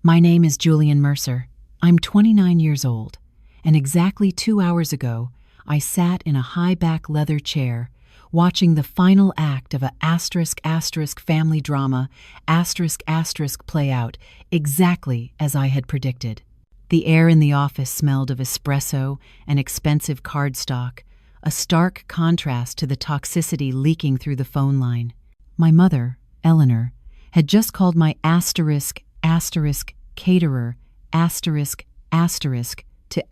My name is Julian Mercer. I'm 29 years old, and exactly 2 hours ago, I sat in a high-back leather chair watching the final act of a family drama play out exactly as I had predicted. The air in the office smelled of espresso and expensive cardstock, a stark contrast to the toxicity leaking through the phone line. My mother, Eleanor, had just called my caterer to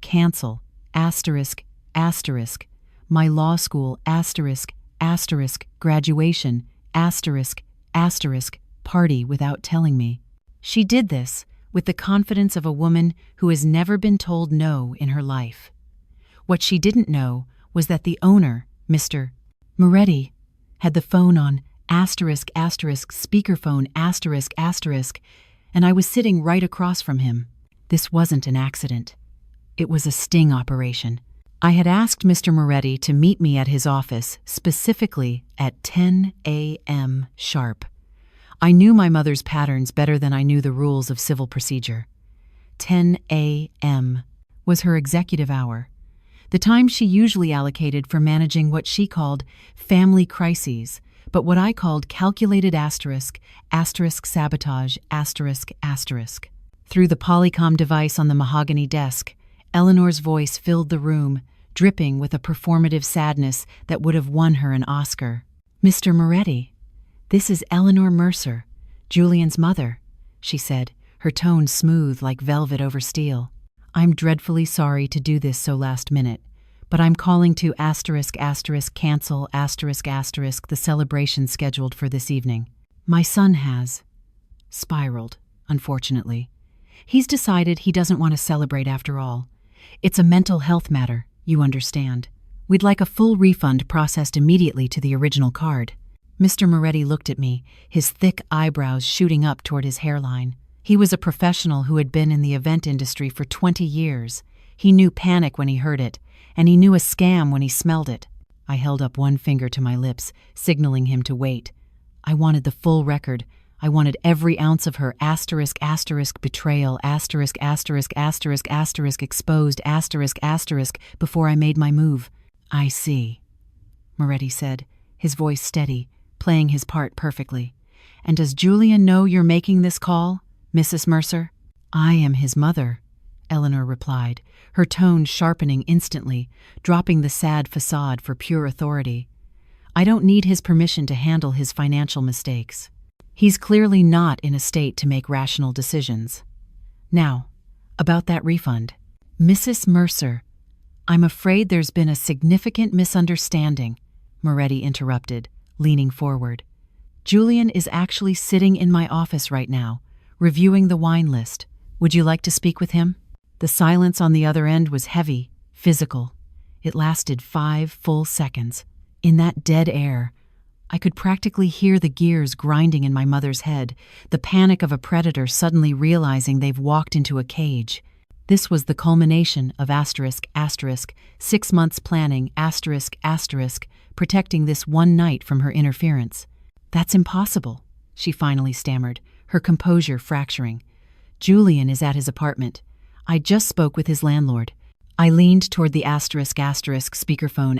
cancel my law school graduation party without telling me. She did this with the confidence of a woman who has never been told no in her life. What she didn't know was that the owner, Mr. Moretti, had the phone on speakerphone and I was sitting right across from him. This wasn't an accident. It was a sting operation. I had asked Mr. Moretti to meet me at his office, specifically at 10 a.m. sharp. I knew my mother's patterns better than I knew the rules of civil procedure. 10 a.m. was her executive hour, the time she usually allocated for managing what she called family crises, but what I called calculated sabotage. Through the Polycom device on the mahogany desk, Eleanor's voice filled the room, dripping with a performative sadness that would have won her an Oscar. "Mr. Moretti, this is Eleanor Mercer, Julian's mother," she said, her tone smooth like velvet over steel. "I'm dreadfully sorry to do this so last minute, but I'm calling to cancel the celebration scheduled for this evening. My son has spiraled, unfortunately. He's decided he doesn't want to celebrate after all. It's a mental health matter, you understand. We'd like a full refund processed immediately to the original card." Mr. Moretti looked at me, his thick eyebrows shooting up toward his hairline. He was a professional who had been in the event industry for 20 years. He knew panic when he heard it, and he knew a scam when he smelled it. I held up one finger to my lips, signaling him to wait. I wanted the full record. I wanted every ounce of her betrayal exposed before I made my move. "I see," Moretti said, his voice steady, playing his part perfectly. "And does Julian know you're making this call, Mrs. Mercer?" "I am his mother," Eleanor replied, her tone sharpening instantly, dropping the sad facade for pure authority. "I don't need his permission to handle his financial mistakes. He's clearly not in a state to make rational decisions. Now, about that refund." "Mrs. Mercer, I'm afraid there's been a significant misunderstanding," Moretti interrupted, leaning forward. "Julian is actually sitting in my office right now, reviewing the wine list. Would you like to speak with him?" The silence on the other end was heavy, physical. It lasted 5 full seconds. In that dead air, I could practically hear the gears grinding in my mother's head, the panic of a predator suddenly realizing they've walked into a cage. This was the culmination of 6 months planning protecting this one night from her interference. "That's impossible," she finally stammered, her composure fracturing. "Julian is at his apartment. I just spoke with his landlord." I leaned toward the speakerphone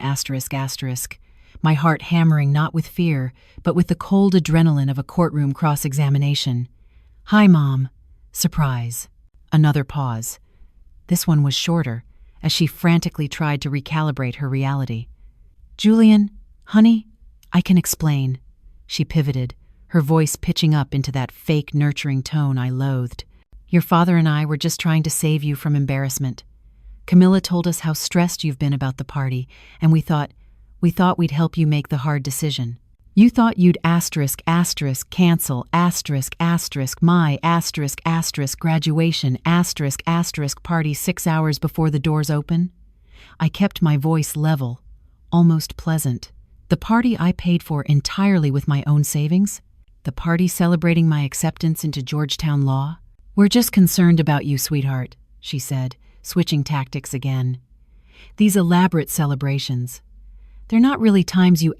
my heart hammering not with fear, but with the cold adrenaline of a courtroom cross-examination. "Hi, Mom." Surprise. Another pause. This one was shorter, as she frantically tried to recalibrate her reality. "Julian, honey, I can explain." She pivoted, her voice pitching up into that fake nurturing tone I loathed. "Your father and I were just trying to save you from embarrassment. Camilla told us how stressed you've been about the party, and we thought we'd help you make the hard decision. You thought you'd cancel my graduation party 6 hours before the doors open? I kept my voice level, almost pleasant. The party I paid for entirely with my own savings? The party celebrating my acceptance into Georgetown Law? "We're just concerned about you, sweetheart," she said, switching tactics again. "These elaborate celebrations, they're not really times you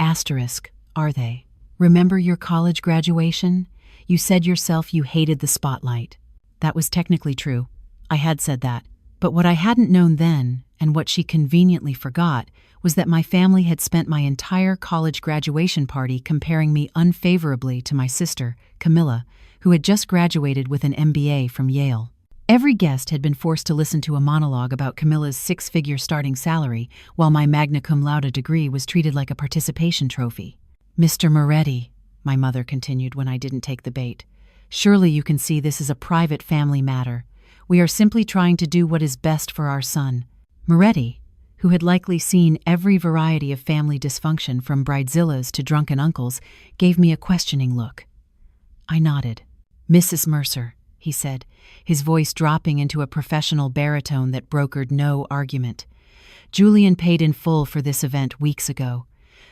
are they? Remember your college graduation? You said yourself you hated the spotlight. That was technically true. I had said that. But what I hadn't known then, and what she conveniently forgot, was that my family had spent my entire college graduation party comparing me unfavorably to my sister, Camilla, who had just graduated with an MBA from Yale. Every guest had been forced to listen to a monologue about Camilla's six-figure starting salary, while my magna cum laude degree was treated like a participation trophy. "Mr. Moretti," my mother continued when I didn't take the bait, "surely you can see this is a private family matter. We are simply trying to do what is best for our son." Moretti, who had likely seen every variety of family dysfunction from bridezillas to drunken uncles, gave me a questioning look. I nodded. "Mrs. Mercer," he said, his voice dropping into a professional baritone that brokered no argument. "Julian paid in full for this event weeks ago.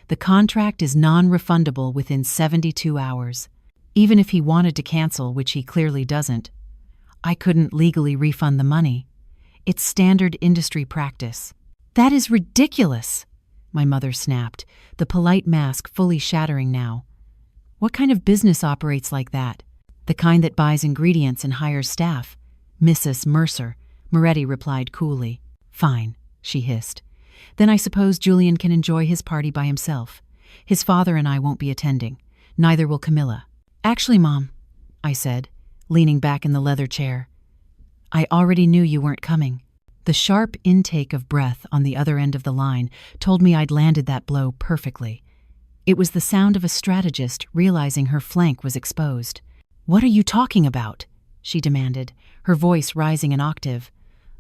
The contract is non-refundable within 72 hours. Even if he wanted to cancel, which he clearly doesn't, I couldn't legally refund the money. It's standard industry practice." "That is ridiculous," my mother snapped, the polite mask fully shattering now. "What kind of business operates like that?" "The kind that buys ingredients and hires staff, Mrs. Mercer," Moretti replied coolly. "Fine," she hissed. "Then I suppose Julian can enjoy his party by himself. His father and I won't be attending. Neither will Camilla." "Actually, Mom," I said, leaning back in the leather chair, "I already knew you weren't coming." The sharp intake of breath on the other end of the line told me I'd landed that blow perfectly. It was the sound of a strategist realizing her flank was exposed. "What are you talking about?" she demanded, her voice rising an octave.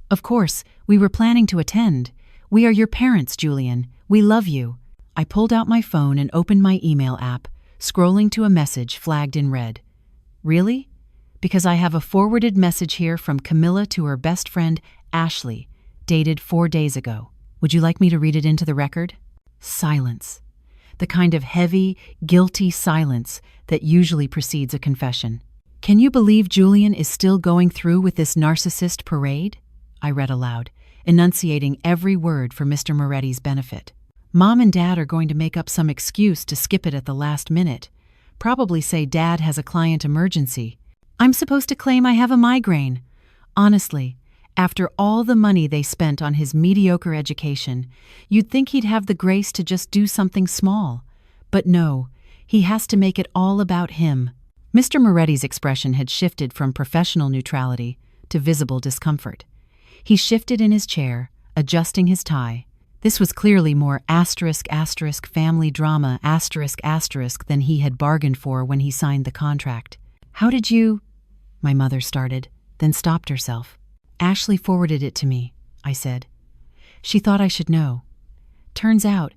"Of course, we were planning to attend. We are your parents, Julian. We love you." I pulled out my phone and opened my email app, scrolling to a message flagged in red. "Really? Because I have a forwarded message here from Camilla to her best friend, Ashley, dated 4 days ago. Would you like me to read it into the record?" Silence. The kind of heavy, guilty silence that usually precedes a confession. "Can you believe Julian is still going through with this narcissist parade?" I read aloud, enunciating every word for Mr. Moretti's benefit. "Mom and Dad are going to make up some excuse to skip it at the last minute. Probably say Dad has a client emergency. I'm supposed to claim I have a migraine. Honestly, after all the money they spent on his mediocre education, you'd think he'd have the grace to just do something small. But no, he has to make it all about him." Mr. Moretti's expression had shifted from professional neutrality to visible discomfort. He shifted in his chair, adjusting his tie. This was clearly more *** family drama ** than he had bargained for when he signed the contract. "How did you—" my mother started, then stopped herself. "Ashley forwarded it to me," I said. "She thought I should know. Turns out,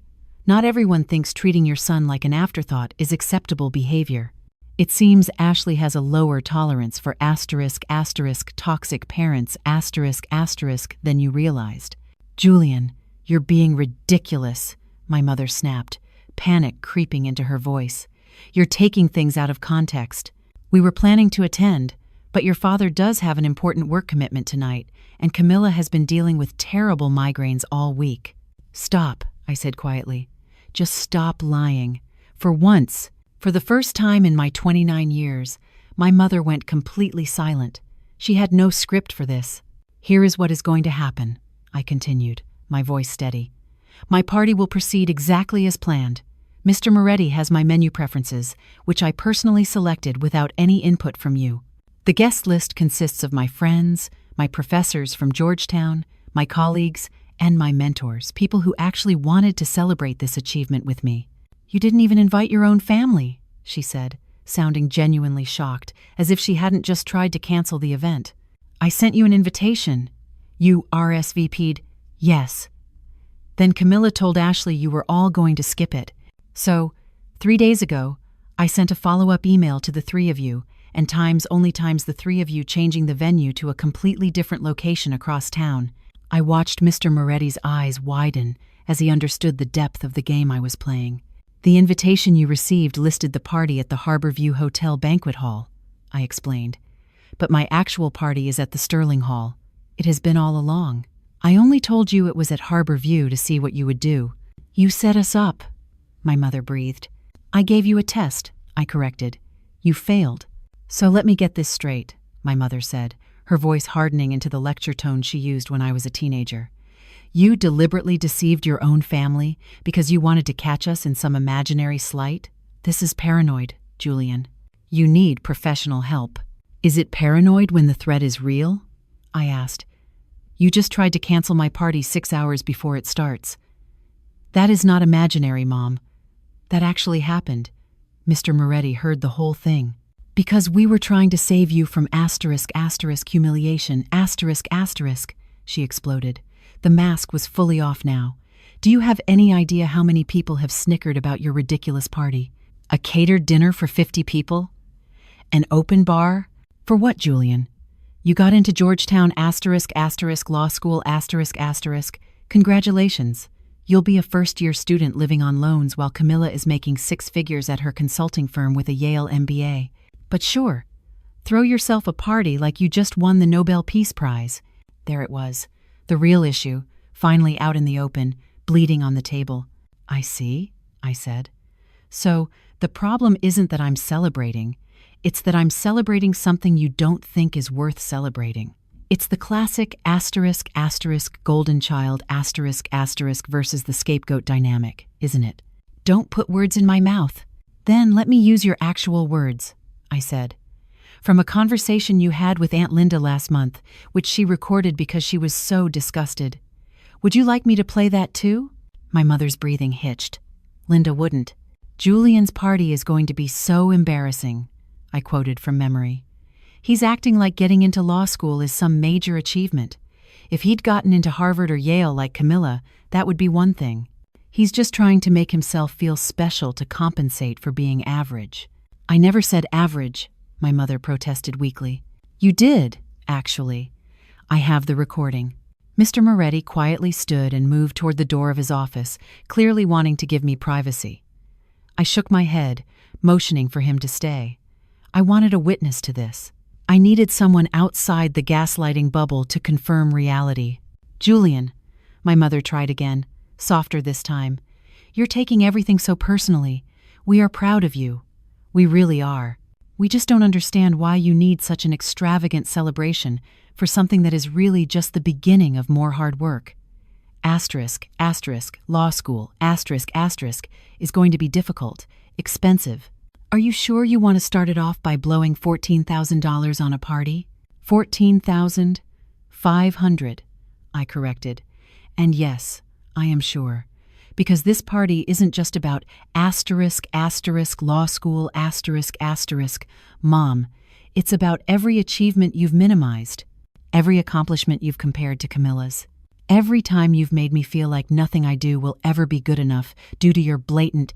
not everyone thinks treating your son like an afterthought is acceptable behavior. It seems Ashley has a lower tolerance for *** toxic parents ** than you realized." "Julian, you're being ridiculous," my mother snapped, panic creeping into her voice. "You're taking things out of context. We were planning to attend, but your father does have an important work commitment tonight, and Camilla has been dealing with terrible migraines all week." "Stop," I said quietly. "Just stop lying. For once, for the first time in my 29 years, my mother went completely silent. She had no script for this. "Here is what is going to happen," I continued, my voice steady. "My party will proceed exactly as planned. Mr. Moretti has my menu preferences, which I personally selected without any input from you. The guest list consists of my friends, my professors from Georgetown, my colleagues, and my mentors, people who actually wanted to celebrate this achievement with me." "You didn't even invite your own family," she said, sounding genuinely shocked, as if she hadn't just tried to cancel the event. "I sent you an invitation. You RSVP'd, yes. Then Camilla told Ashley you were all going to skip it. So, 3 days ago, I sent a follow-up email to the three of you, and only times the three of you changing the venue to a completely different location across town." I watched Mr. Moretti's eyes widen as he understood the depth of the game I was playing. "The invitation you received listed the party at the Harborview Hotel banquet hall," I explained. "But my actual party is at the Sterling Hall. It has been all along. I only told you it was at Harborview to see what you would do." "You set us up," my mother breathed. "I gave you a test," I corrected. "You failed." So let me get this straight, my mother said, her voice hardening into the lecture tone she used when I was a teenager. You deliberately deceived your own family because you wanted to catch us in some imaginary slight? This is paranoid, Julian. You need professional help. Is it paranoid when the threat is real? I asked. You just tried to cancel my party 6 hours before it starts. That is not imaginary, Mom. That actually happened. Mr. Moretti heard the whole thing. Because we were trying to save you from humiliation, she exploded. The mask was fully off now. Do you have any idea how many people have snickered about your ridiculous party? A catered dinner for 50 people? An open bar? For what, Julian? You got into Georgetown law school Congratulations. You'll be a first-year student living on loans while Camilla is making 6 figures at her consulting firm with a Yale MBA. But sure, throw yourself a party like you just won the Nobel Peace Prize. There it was, the real issue, finally out in the open, bleeding on the table. I see, I said. So, the problem isn't that I'm celebrating. It's that I'm celebrating something you don't think is worth celebrating. It's the classic golden child versus the scapegoat dynamic, isn't it? Don't put words in my mouth. Then let me use your actual words, I said. From a conversation you had with Aunt Linda last month, which she recorded because she was so disgusted. Would you like me to play that too? My mother's breathing hitched. Linda wouldn't. Julian's party is going to be so embarrassing, I quoted from memory. He's acting like getting into law school is some major achievement. If he'd gotten into Harvard or Yale like Camilla, that would be one thing. He's just trying to make himself feel special to compensate for being average. I never said average, my mother protested weakly. You did, actually. I have the recording. Mr. Moretti quietly stood and moved toward the door of his office, clearly wanting to give me privacy. I shook my head, motioning for him to stay. I wanted a witness to this. I needed someone outside the gaslighting bubble to confirm reality. Julian, my mother tried again, softer this time. You're taking everything so personally. We are proud of you. We really are. We just don't understand why you need such an extravagant celebration for something that is really just the beginning of more hard work. Law school, is going to be difficult, expensive. Are you sure you want to start it off by blowing $14,000 on a party? $14,500, I corrected. And yes, I am sure. Because this party isn't just about law school, Mom. It's about every achievement you've minimized, every accomplishment you've compared to Camilla's. Every time you've made me feel like nothing I do will ever be good enough due to your blatant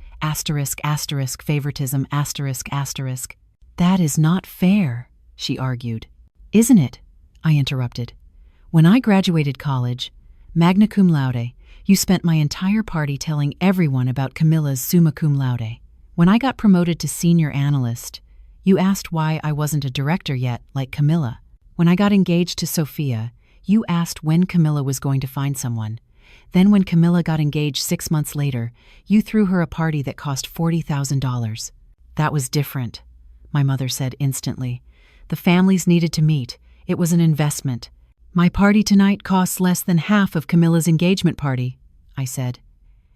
favoritism, That is not fair, she argued. Isn't it? I interrupted. When I graduated college, magna cum laude, you spent my entire party telling everyone about Camilla's summa cum laude. When I got promoted to senior analyst, you asked why I wasn't a director yet, like Camilla. When I got engaged to Sophia, you asked when Camilla was going to find someone. Then when Camilla got engaged 6 months later, you threw her a party that cost $40,000. That was different, my mother said instantly. The families needed to meet. It was an investment. My party tonight costs less than half of Camilla's engagement party, I said.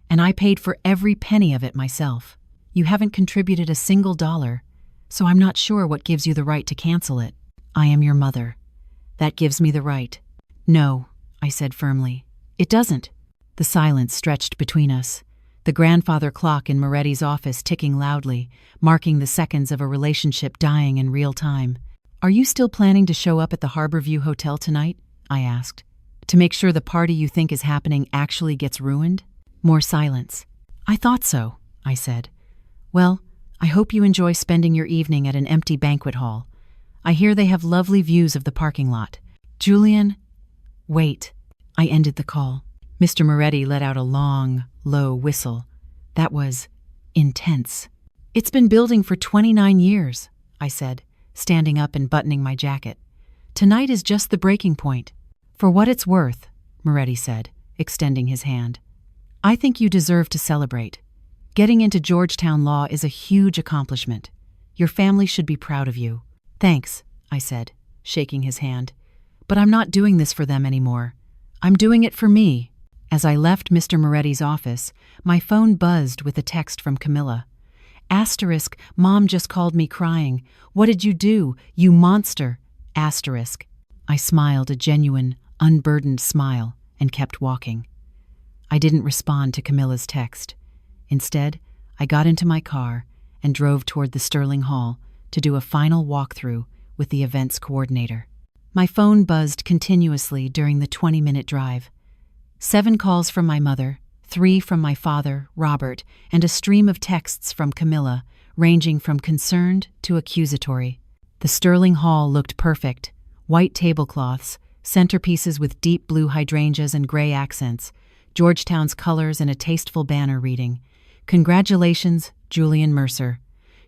And I paid for every penny of it myself. You haven't contributed a single dollar, so I'm not sure what gives you the right to cancel it. I am your mother. That gives me the right. No, I said firmly. It doesn't. The silence stretched between us, the grandfather clock in Moretti's office ticking loudly, marking the seconds of a relationship dying in real time. Are you still planning to show up at the Harborview Hotel tonight? I asked. To make sure the party you think is happening actually gets ruined? More silence. I thought so, I said. Well, I hope you enjoy spending your evening at an empty banquet hall. I hear they have lovely views of the parking lot. Julian, wait. I ended the call. Mr. Moretti let out a long, low whistle. That was intense. It's been building for 29 years, I said, standing up and buttoning my jacket. Tonight is just the breaking point. For what it's worth, Moretti said, extending his hand. I think you deserve to celebrate. Getting into Georgetown law is a huge accomplishment. Your family should be proud of you. Thanks, I said, shaking his hand. But I'm not doing this for them anymore. I'm doing it for me. As I left Mr. Moretti's office, my phone buzzed with a text from Camilla. Asterisk, Mom just called me crying. What did you do, you monster? Asterisk. I smiled a genuine, unburdened smile and kept walking. I didn't respond to Camilla's text. Instead, I got into my car and drove toward the Sterling Hall to do a final walkthrough with the events coordinator. My phone buzzed continuously during the 20-minute drive. 7 calls from my mother, 3 from my father, Robert, and a stream of texts from Camilla, ranging from concerned to accusatory. The Sterling Hall looked perfect. White tablecloths, centerpieces with deep blue hydrangeas and gray accents, Georgetown's colors and a tasteful banner reading, "Congratulations, Julian Mercer,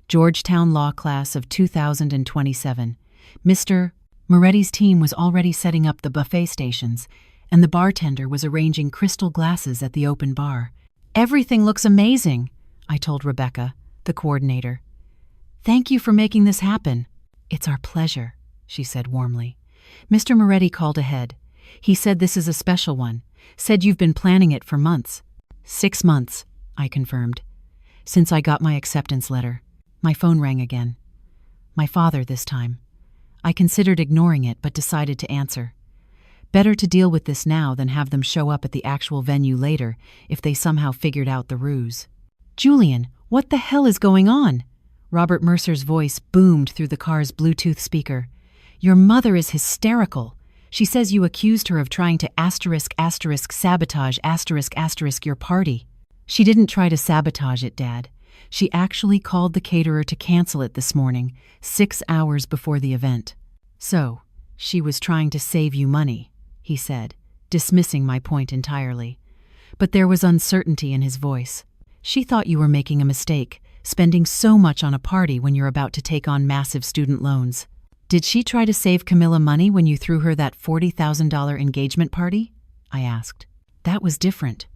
Georgetown Law Class of 2027. Mr. Moretti's team was already setting up the buffet stations, and the bartender was arranging crystal glasses at the open bar. Everything looks amazing, I told Rebecca, the coordinator. Thank you for making this happen. It's our pleasure, she said warmly. Mr. Moretti called ahead. He said this is a special one, said you've been planning it for months. 6 months, I confirmed. Since I got my acceptance letter. My phone rang again. My father this time. I considered ignoring it but decided to answer. Better to deal with this now than have them show up at the actual venue later if they somehow figured out the ruse. Julian, what the hell is going on? Robert Mercer's voice boomed through the car's Bluetooth speaker. Your mother is hysterical. She says you accused her of trying to sabotage your party. She didn't try to sabotage it, Dad. She actually called the caterer to cancel it this morning, 6 hours before the event. So, she was trying to save you money, he said, dismissing my point entirely. But there was uncertainty in his voice. She thought you were making a mistake, spending so much on a party when you're about to take on massive student loans. Did she try to save Camilla money when you threw her that $40,000 engagement party? I asked. That was different.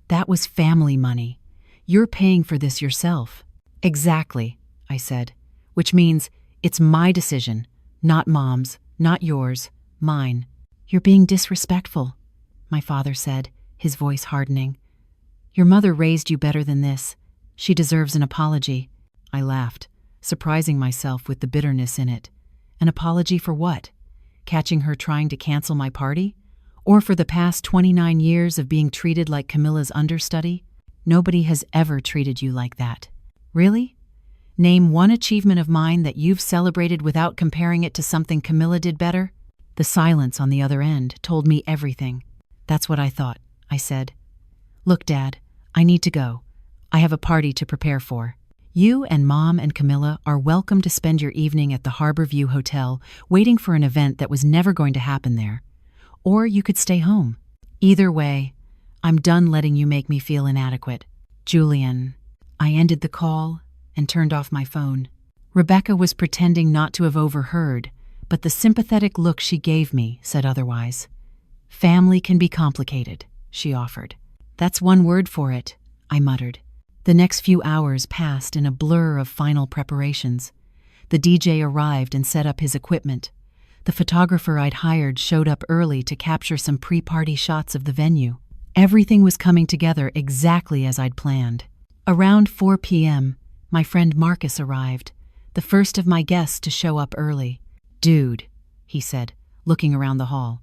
That was family money. You're paying for this yourself. Exactly, I said, which means it's my decision, not Mom's, not yours, mine. You're being disrespectful, my father said, his voice hardening. Your mother raised you better than this. She deserves an apology. I laughed, surprising myself with the bitterness in it. An apology for what? Catching her trying to cancel my party? Or for the past 29 years of being treated like Camilla's understudy? Nobody has ever treated you like that. Really? Name one achievement of mine that you've celebrated without comparing it to something Camilla did better? The silence on the other end told me everything. That's what I thought, I said. Look, Dad, I need to go. I have a party to prepare for. You and Mom and Camilla are welcome to spend your evening at the Harborview Hotel waiting for an event that was never going to happen there. Or you could stay home. Either way, I'm done letting you make me feel inadequate. Julian. I ended the call and turned off my phone. Rebecca was pretending not to have overheard, but the sympathetic look she gave me said otherwise. Family can be complicated, she offered. That's one word for it, I muttered. The next few hours passed in a blur of final preparations. The DJ arrived and set up his equipment. The photographer I'd hired showed up early to capture some pre-party shots of the venue. Everything was coming together exactly as I'd planned. Around 4 p.m., my friend Marcus arrived, the first of my guests to show up early. Dude, he said, looking around the hall.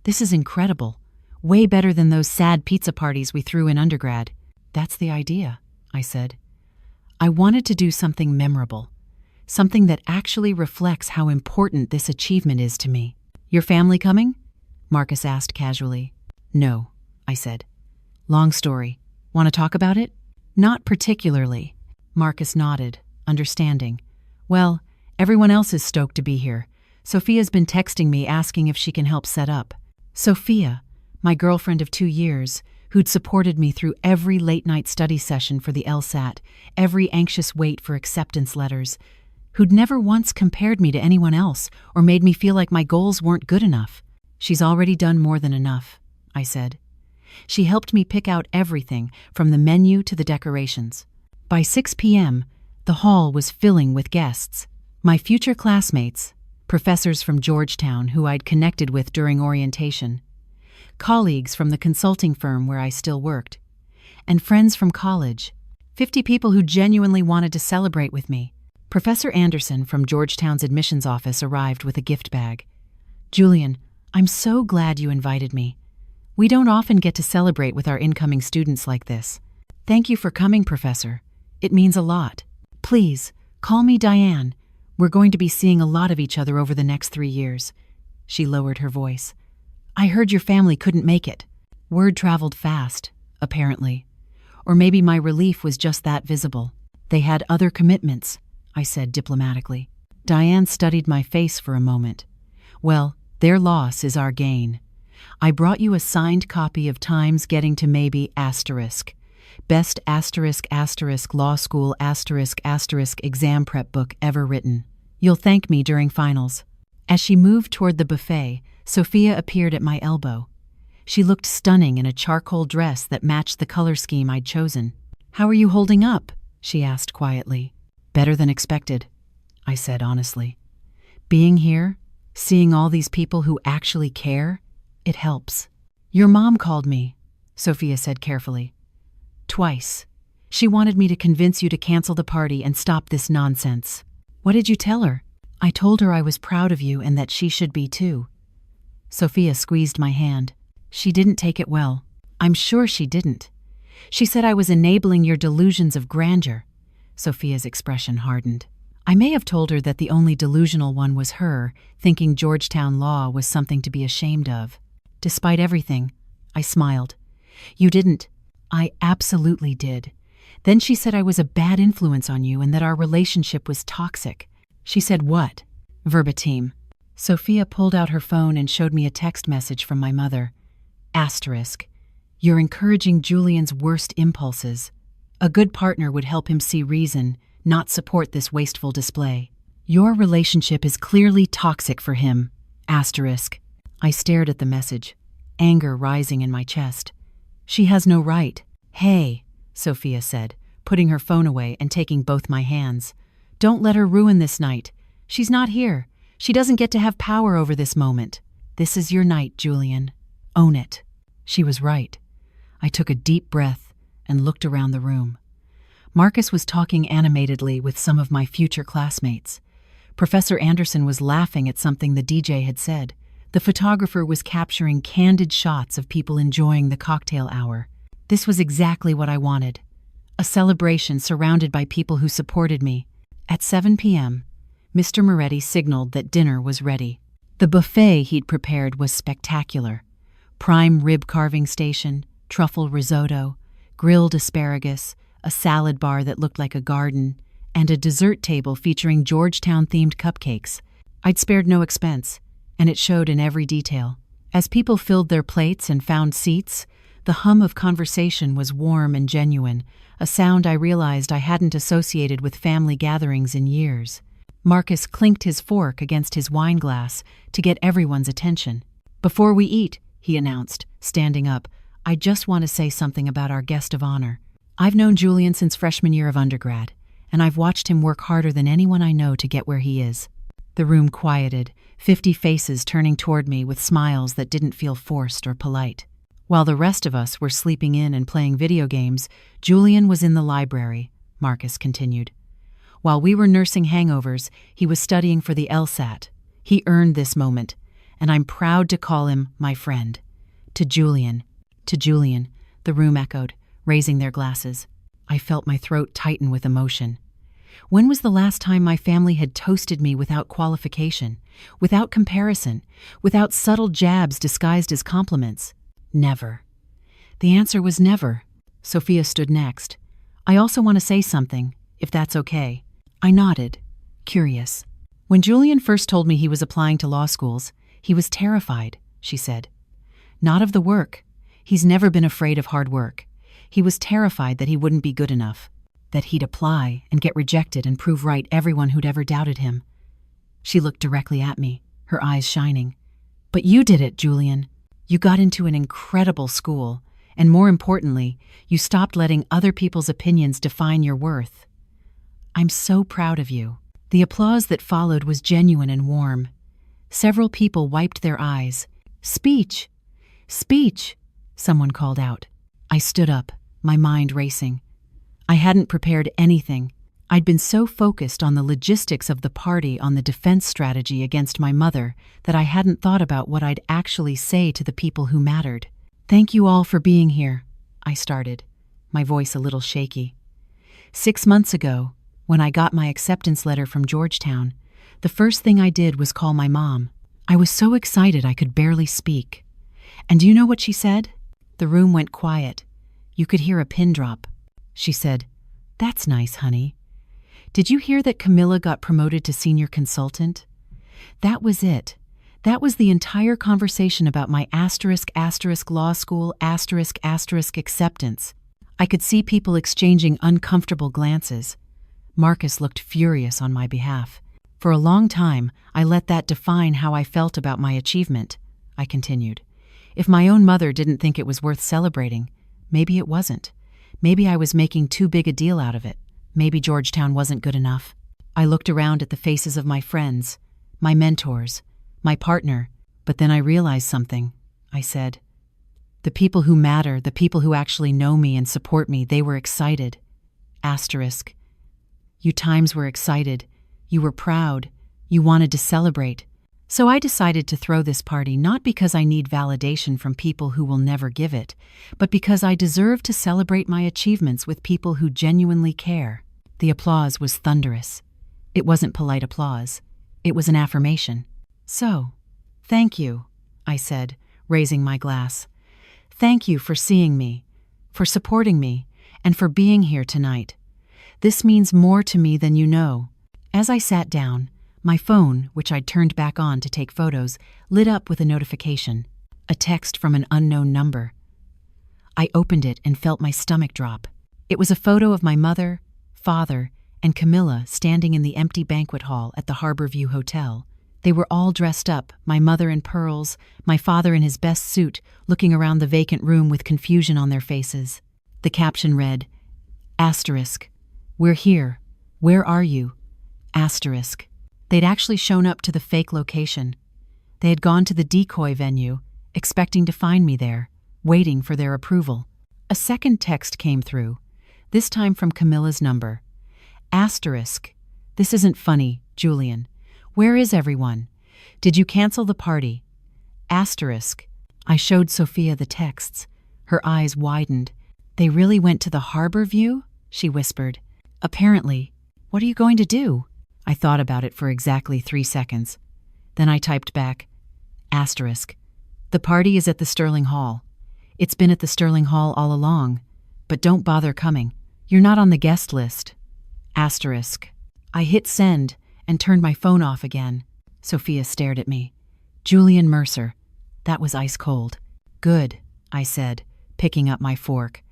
This is incredible. Way better than those sad pizza parties we threw in undergrad. That's the idea, I said. I wanted to do something memorable, something that actually reflects how important this achievement is to me. Your family coming? Marcus asked casually. No, I said. Long story. Want to talk about it? Not particularly. Marcus nodded, understanding. Well, everyone else is stoked to be here. Sophia's been texting me asking if she can help set up. Sophia, my girlfriend of 2 years, who'd supported me through every late-night study session for the LSAT, every anxious wait for acceptance letters, who'd never once compared me to anyone else or made me feel like my goals weren't good enough. She's already done more than enough, I said. She helped me pick out everything from the menu to the decorations. By 6 p.m., the hall was filling with guests. My future classmates, professors from Georgetown who I'd connected with during orientation, colleagues from the consulting firm where I still worked, and friends from college, 50 people who genuinely wanted to celebrate with me. Professor Anderson from Georgetown's admissions office arrived with a gift bag. "Julian, I'm so glad you invited me. We don't often get to celebrate with our incoming students like this. Thank you for coming, Professor. It means a lot. Please, call me Diane. We're going to be seeing a lot of each other over the next 3 years." She lowered her voice. "I heard your family couldn't make it." Word traveled fast, apparently. Or maybe my relief was just that visible. "They had other commitments," I said diplomatically. Diane studied my face for a moment. "Well, their loss is our gain. I brought you a signed copy of Time's Getting to Maybe **, best **, law school **, exam prep book ever written. You'll thank me during finals." As she moved toward the buffet, Sophia appeared at my elbow. She looked stunning in a charcoal dress that matched the color scheme I'd chosen. "How are you holding up?" she asked quietly. "Better than expected," I said honestly. "Being here, seeing all these people who actually care, it helps." "Your mom called me," Sophia said carefully. "Twice. She wanted me to convince you to cancel the party and stop this nonsense." "What did you tell her?" "I told her I was proud of you and that she should be too." Sophia squeezed my hand. She didn't take it well. I'm sure she didn't. She said I was enabling your delusions of grandeur. Sophia's expression hardened. I may have told her that the only delusional one was her, thinking Georgetown law was something to be ashamed of. Despite everything, I smiled. "You didn't." "I absolutely did." Then she said I was a bad influence on you and that our relationship was toxic. She said what? Verbatim. Sophia pulled out her phone and showed me a text message from my mother. **, you're encouraging Julian's worst impulses. A good partner would help him see reason, not support this wasteful display. Your relationship is clearly toxic for him. **. I stared at the message, anger rising in my chest. She has no right. "Hey," Sophia said, putting her phone away and taking both my hands. "Don't let her ruin this night. She's not here. She doesn't get to have power over this moment. This is your night, Julian. Own it." She was right. I took a deep breath and looked around the room. Marcus was talking animatedly with some of my future classmates. Professor Anderson was laughing at something the DJ had said. The photographer was capturing candid shots of people enjoying the cocktail hour. This was exactly what I wanted. A celebration surrounded by people who supported me. At 7 p.m., Mr. Moretti signaled that dinner was ready. The buffet he'd prepared was spectacular. Prime rib carving station, truffle risotto, grilled asparagus, a salad bar that looked like a garden, and a dessert table featuring Georgetown-themed cupcakes. I'd spared no expense, and it showed in every detail. As people filled their plates and found seats, the hum of conversation was warm and genuine, a sound I realized I hadn't associated with family gatherings in years. Marcus clinked his fork against his wine glass to get everyone's attention. "Before we eat," he announced, standing up, "I just want to say something about our guest of honor. I've known Julian since freshman year of undergrad, and I've watched him work harder than anyone I know to get where he is." The room quieted, 50 faces turning toward me with smiles that didn't feel forced or polite. While the rest of us were sleeping in and playing video games, Julian was in the library, Marcus continued. While we were nursing hangovers, he was studying for the LSAT. He earned this moment, and I'm proud to call him my friend. To Julian, the room echoed, raising their glasses. I felt my throat tighten with emotion. When was the last time my family had toasted me without qualification, without comparison, without subtle jabs disguised as compliments? Never. The answer was never. Sophia stood next. "I also want to say something, if that's okay." I nodded, curious. "When Julian first told me he was applying to law schools, he was terrified," she said. "Not of the work. He's never been afraid of hard work. He was terrified that he wouldn't be good enough, that he'd apply and get rejected and prove right everyone who'd ever doubted him." She looked directly at me, her eyes shining. "But you did it, Julian. You got into an incredible school, and more importantly, you stopped letting other people's opinions define your worth. I'm so proud of you." The applause that followed was genuine and warm. Several people wiped their eyes. "Speech! Speech!" someone called out. I stood up, my mind racing. I hadn't prepared anything. I'd been so focused on the logistics of the party, on the defense strategy against my mother, that I hadn't thought about what I'd actually say to the people who mattered. "Thank you all for being here," I started, my voice a little shaky. 6 months ago, when I got my acceptance letter from Georgetown, the first thing I did was call my mom. I was so excited I could barely speak. And do you know what she said? The room went quiet. You could hear a pin drop. She said, "That's nice, honey. Did you hear that Camilla got promoted to senior consultant?" That was it. That was the entire conversation about my law school acceptance. I could see people exchanging uncomfortable glances. Marcus looked furious on my behalf. For a long time, I let that define how I felt about my achievement, I continued. If my own mother didn't think it was worth celebrating, maybe it wasn't. Maybe I was making too big a deal out of it. Maybe Georgetown wasn't good enough. I looked around at the faces of my friends, my mentors, my partner, but then I realized something. I said, "The people who matter, the people who actually know me and support me, they were excited. Asterisk. You times were excited. You were proud. You wanted to celebrate. So I decided to throw this party not because I need validation from people who will never give it, but because I deserve to celebrate my achievements with people who genuinely care." The applause was thunderous. It wasn't polite applause. It was an affirmation. "So, thank you," I said, raising my glass. "Thank you for seeing me, for supporting me, and for being here tonight. This means more to me than you know." As I sat down, my phone, which I'd turned back on to take photos, lit up with a notification, a text from an unknown number. I opened it and felt my stomach drop. It was a photo of my mother, father, and Camilla standing in the empty banquet hall at the Harborview Hotel. They were all dressed up, my mother in pearls, my father in his best suit, looking around the vacant room with confusion on their faces. The caption read, Asterisk. "We're here. Where are you?" Asterisk. They'd actually shown up to the fake location. They had gone to the decoy venue, expecting to find me there, waiting for their approval. A second text came through, this time from Camilla's number. Asterisk. "This isn't funny, Julian. Where is everyone? Did you cancel the party?" Asterisk. I showed Sophia the texts. Her eyes widened. "They really went to the Harborview?" she whispered. "Apparently. What are you going to do?" I thought about it for exactly 3 seconds. Then I typed back, Asterisk. "The party is at the Sterling Hall. It's been at the Sterling Hall all along, but don't bother coming. You're not on the guest list." Asterisk. I hit send and turned my phone off again. Sophia stared at me. Julian Mercer. That was ice cold. "Good," I said, picking up my fork.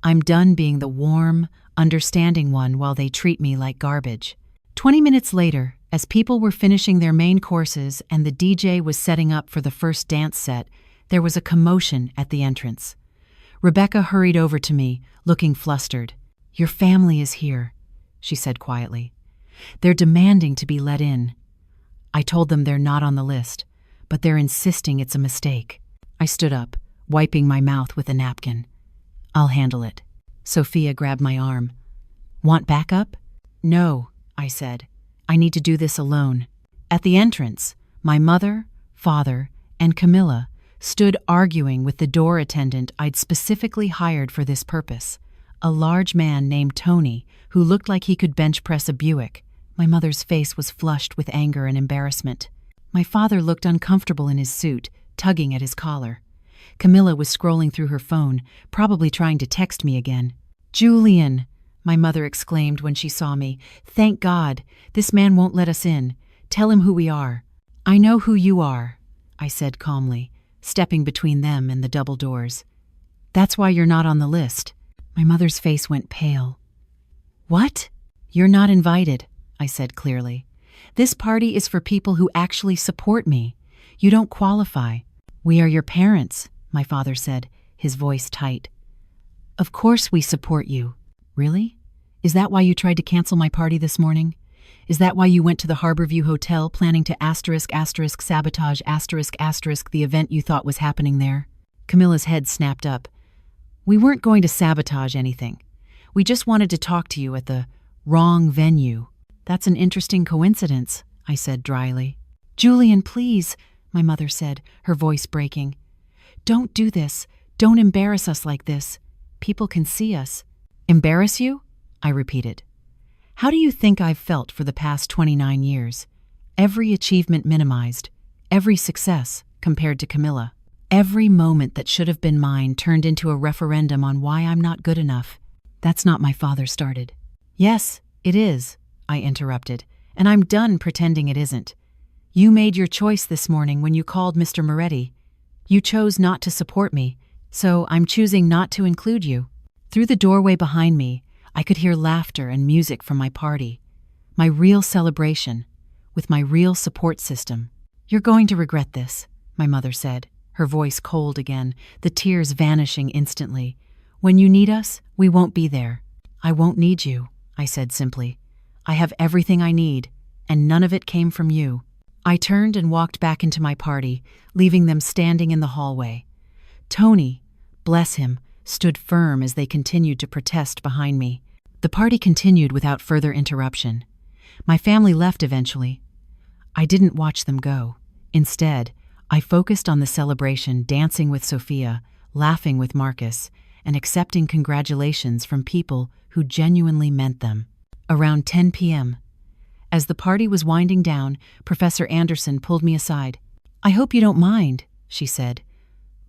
"I'm done being the warm, understanding one while they treat me like garbage." 20 minutes later, as people were finishing their main courses and the DJ was setting up for the first dance set, there was a commotion at the entrance. Rebecca hurried over to me, looking flustered. "Your family is here," she said quietly. "They're demanding to be let in." I told them they're not on the list, but they're insisting it's a mistake. I stood up, wiping my mouth with a napkin. "I'll handle it." Sophia grabbed my arm. "Want backup?" "No," I said. "I need to do this alone." At the entrance, my mother, father, and Camilla stood arguing with the door attendant I'd specifically hired for this purpose, a large man named Tony who looked like he could bench press a Buick. My mother's face was flushed with anger and embarrassment. My father looked uncomfortable in his suit, tugging at his collar. Camilla was scrolling through her phone, probably trying to text me again. "Julian!" my mother exclaimed when she saw me. "Thank God! This man won't let us in. Tell him who we are." "I know who you are," I said calmly, stepping between them and the double doors. "That's why you're not on the list." My mother's face went pale. "What?" "You're not invited," I said clearly. "This party is for people who actually support me. You don't qualify." "We are your parents," my father said, his voice tight. "Of course we support you." "Really? Is that why you tried to cancel my party this morning? Is that why you went to the Harborview Hotel planning to sabotage the event you thought was happening there? Camilla's head snapped up. We weren't going to sabotage anything. We just wanted to talk to you at the wrong venue. That's an interesting coincidence, I said dryly. Julian, please, my mother said, her voice breaking. Don't do this. Don't embarrass us like this. People can see us. Embarrass you? I repeated. How do you think I've felt for the past 29 years? Every achievement minimized, every success compared to Camilla. Every moment that should have been mine turned into a referendum on why I'm not good enough. That's not my father started. Yes, it is, I interrupted, and I'm done pretending it isn't. You made your choice this morning when you called Mr. Moretti. You chose not to support me, so I'm choosing not to include you. Through the doorway behind me, I could hear laughter and music from my party, my real celebration, with my real support system. You're going to regret this, my mother said, her voice cold again, the tears vanishing instantly. When you need us, we won't be there. I won't need you, I said simply. I have everything I need, and none of it came from you. I turned and walked back into my party, leaving them standing in the hallway. Tony, bless him, stood firm as they continued to protest behind me. The party continued without further interruption. My family left eventually. I didn't watch them go. Instead, I focused on the celebration, dancing with Sophia, laughing with Marcus, and accepting congratulations from people who genuinely meant them. Around 10 p.m., as the party was winding down, Professor Anderson pulled me aside. I hope you don't mind, she said,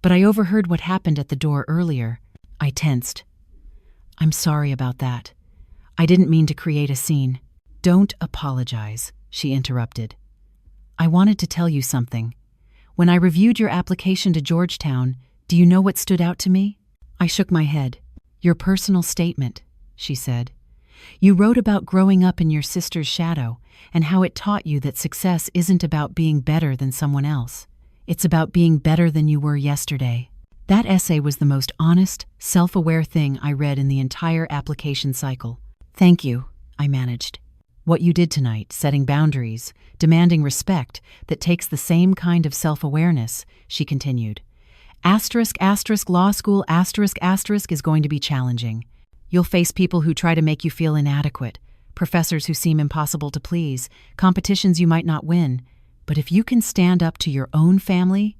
but I overheard what happened at the door earlier. I tensed. I'm sorry about that. I didn't mean to create a scene. Don't apologize, she interrupted. I wanted to tell you something. When I reviewed your application to Georgetown, do you know what stood out to me? I shook my head. Your personal statement, she said. You wrote about growing up in your sister's shadow and how it taught you that success isn't about being better than someone else. It's about being better than you were yesterday. That essay was the most honest, self-aware thing I read in the entire application cycle. Thank you, I managed. What you did tonight, setting boundaries, demanding respect that takes the same kind of self-awareness, she continued. Law school is going to be challenging. You'll face people who try to make you feel inadequate, professors who seem impossible to please, competitions you might not win. But if you can stand up to your own family,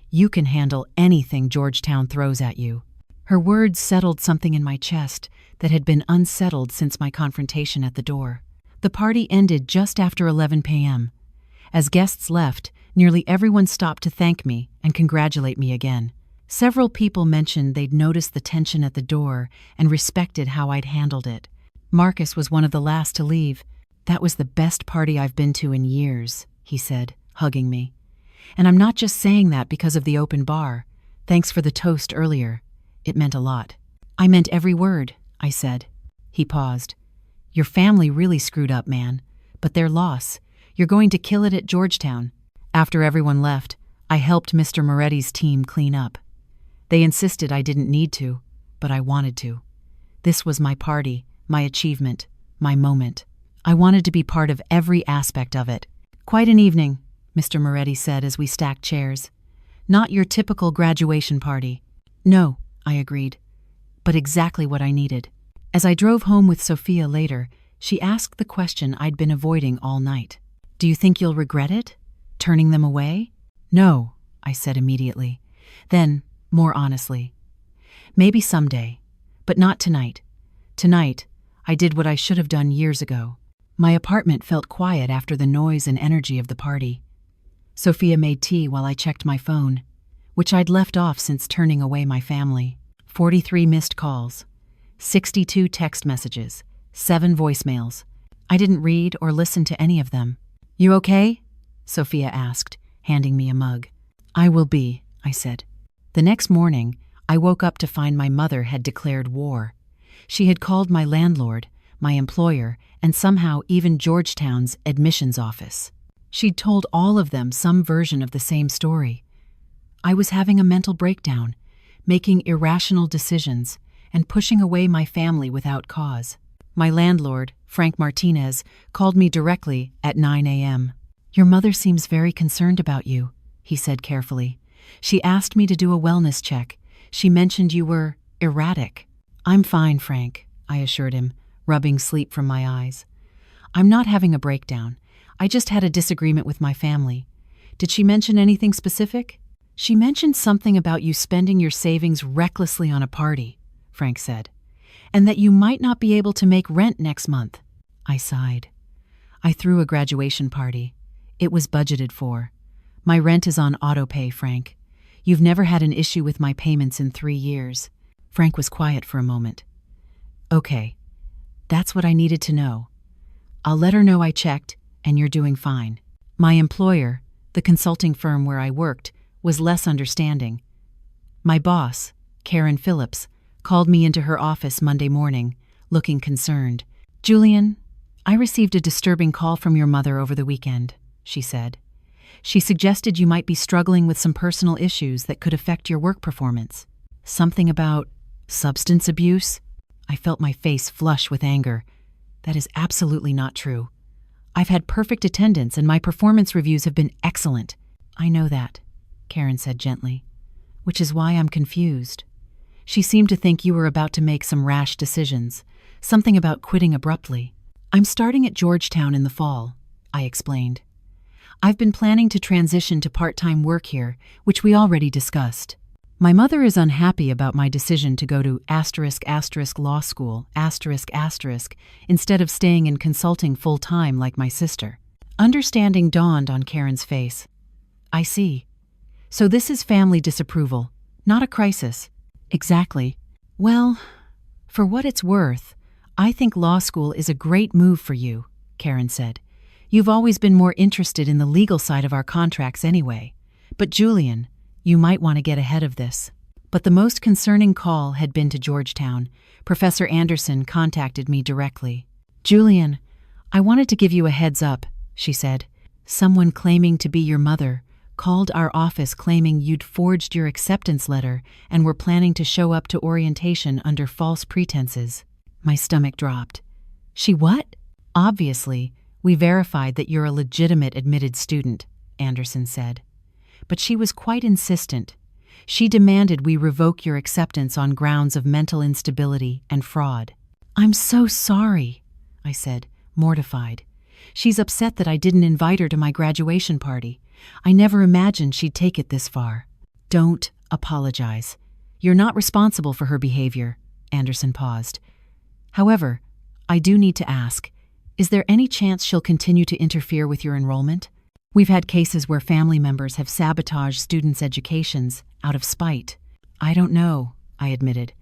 you can handle anything Georgetown throws at you. Her words settled something in my chest that had been unsettled since my confrontation at the door. The party ended just after 11 p.m. As guests left, nearly everyone stopped to thank me and congratulate me again. Several people mentioned they'd noticed the tension at the door and respected how I'd handled it. Marcus was one of the last to leave. That was the best party I've been to in years, he said, hugging me. And I'm not just saying that because of the open bar. Thanks for the toast earlier. It meant a lot. I meant every word, I said. He paused. Your family really screwed up, man. But their loss. You're going to kill it at Georgetown. After everyone left, I helped Mr. Moretti's team clean up. They insisted I didn't need to, but I wanted to. This was my party, my achievement, my moment. I wanted to be part of every aspect of it. Quite an evening, Mr. Moretti said as we stacked chairs. Not your typical graduation party. No, I agreed, but exactly what I needed. As I drove home with Sophia later, she asked the question I'd been avoiding all night. Do you think you'll regret it? Turning them away? No, I said immediately. Then, more honestly, maybe someday, but not tonight. Tonight, I did what I should have done years ago. My apartment felt quiet after the noise and energy of the party. Sophia made tea while I checked my phone, which I'd left off since turning away my family. 43 missed calls, 62 text messages, 7 voicemails. I didn't read or listen to any of them. You okay? Sophia asked, handing me a mug. I will be, I said. The next morning, I woke up to find my mother had declared war. She had called my landlord, my employer, and somehow even Georgetown's admissions office. She'd told all of them some version of the same story. I was having a mental breakdown, making irrational decisions, and pushing away my family without cause. My landlord, Frank Martinez, called me directly at 9 a.m. "Your mother seems very concerned about you," he said carefully. "She asked me to do a wellness check. She mentioned you were erratic." "I'm fine, Frank," I assured him, rubbing sleep from my eyes. "I'm not having a breakdown. I just had a disagreement with my family." "Did she mention anything specific?" "She mentioned something about you spending your savings recklessly on a party," Frank said, "and that you might not be able to make rent next month." I sighed. "I threw a graduation party. It was budgeted for. My rent is on autopay, Frank. You've never had an issue with my payments in 3 years." Frank was quiet for a moment. "Okay, that's what I needed to know. I'll let her know I checked, and you're doing fine." My employer, the consulting firm where I worked, was less understanding. My boss, Karen Phillips, called me into her office Monday morning, looking concerned. "Julian, I received a disturbing call from your mother over the weekend," she said. "She suggested you might be struggling with some personal issues that could affect your work performance. Something about substance abuse?" I felt my face flush with anger. "That is absolutely not true. I've had perfect attendance and my performance reviews have been excellent." "I know that," Karen said gently, "which is why I'm confused. She seemed to think you were about to make some rash decisions, something about quitting abruptly." "I'm starting at Georgetown in the fall," I explained. "I've been planning to transition to part-time work here, which we already discussed. My mother is unhappy about my decision to go to *** law school, *** instead of staying in consulting full-time like my sister." Understanding dawned on Karen's face. "I see. So this is family disapproval, not a crisis." "Exactly." "Well, for what it's worth, I think law school is a great move for you," Karen said. "You've always been more interested in the legal side of our contracts anyway. But Julian, you might want to get ahead of this." But the most concerning call had been to Georgetown. Professor Anderson contacted me directly. "Julian, I wanted to give you a heads up," she said. "Someone claiming to be your mother called our office claiming you'd forged your acceptance letter and were planning to show up to orientation under false pretenses." My stomach dropped. "She what?" "Obviously, we verified that you're a legitimate admitted student," Anderson said. "But she was quite insistent. She demanded we revoke your acceptance on grounds of mental instability and fraud." "I'm so sorry," I said, mortified. "She's upset that I didn't invite her to my graduation party. I never imagined she'd take it this far." "Don't apologize. You're not responsible for her behavior," Anderson paused. "However, I do need to ask, is there any chance she'll continue to interfere with your enrollment? We've had cases where family members have sabotaged students' educations out of spite." "I don't know," I admitted,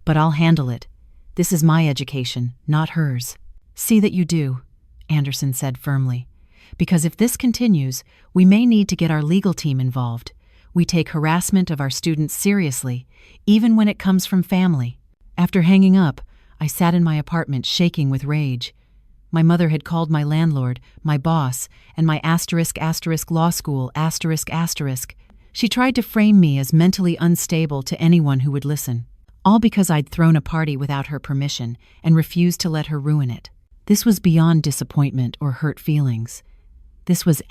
"but I'll handle it. This is my education, not hers." "See that you do," Anderson said firmly, "because if this continues, we may need to get our legal team involved. We take harassment of our students seriously, even when it comes from family." After hanging up, I sat in my apartment shaking with rage. My mother had called my landlord, my boss, and my *** law school, ***. She tried to frame me as mentally unstable to anyone who would listen, all because I'd thrown a party without her permission and refused to let her ruin it. This was beyond disappointment or hurt feelings. This was ***,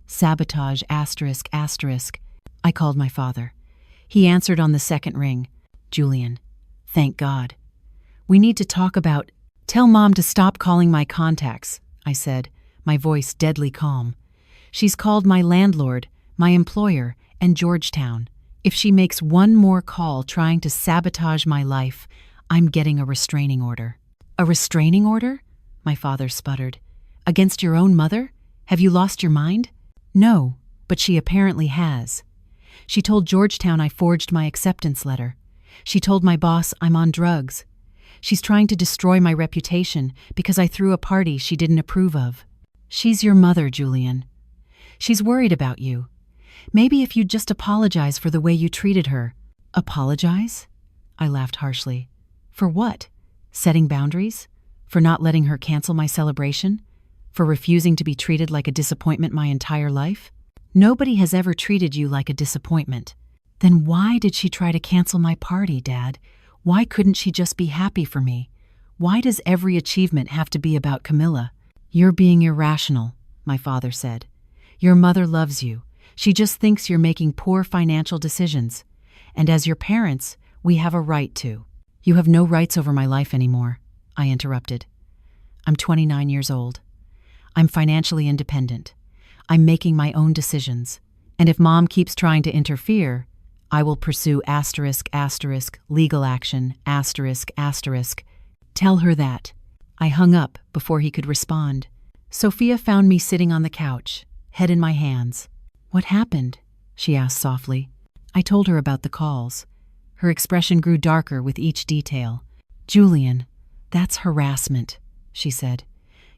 sabotage, ***. I called my father. He answered on the second ring. "Julian, thank God. We need to talk about—" "Tell Mom to stop calling my contacts," I said, my voice deadly calm. "She's called my landlord, my employer, and Georgetown. If she makes one more call trying to sabotage my life, I'm getting a restraining order." "A restraining order?" my father sputtered. "Against your own mother? Have you lost your mind?" "No, but she apparently has. She told Georgetown I forged my acceptance letter. She told my boss I'm on drugs. She's trying to destroy my reputation because I threw a party she didn't approve of." "She's your mother, Julian. She's worried about you. Maybe if you'd just apologize for the way you treated her." "Apologize?" I laughed harshly. "For what? Setting boundaries? For not letting her cancel my celebration? For refusing to be treated like a disappointment my entire life?" "Nobody has ever treated you like a disappointment." "Then why did she try to cancel my party, Dad? Why couldn't she just be happy for me? Why does every achievement have to be about Camilla? You're being irrational, my father said. Your mother loves you. She just thinks you're making poor financial decisions. And as your parents, we have a right to. You have no rights over my life anymore, I interrupted. I'm 29 years old. I'm financially independent. I'm making my own decisions. And if Mom keeps trying to interfere, I will pursue *** legal action ***. Tell her that. I hung up before he could respond. Sophia found me sitting on the couch, head in my hands. What happened? She asked softly. I told her about the calls. Her expression grew darker with each detail. Julian, that's harassment, she said.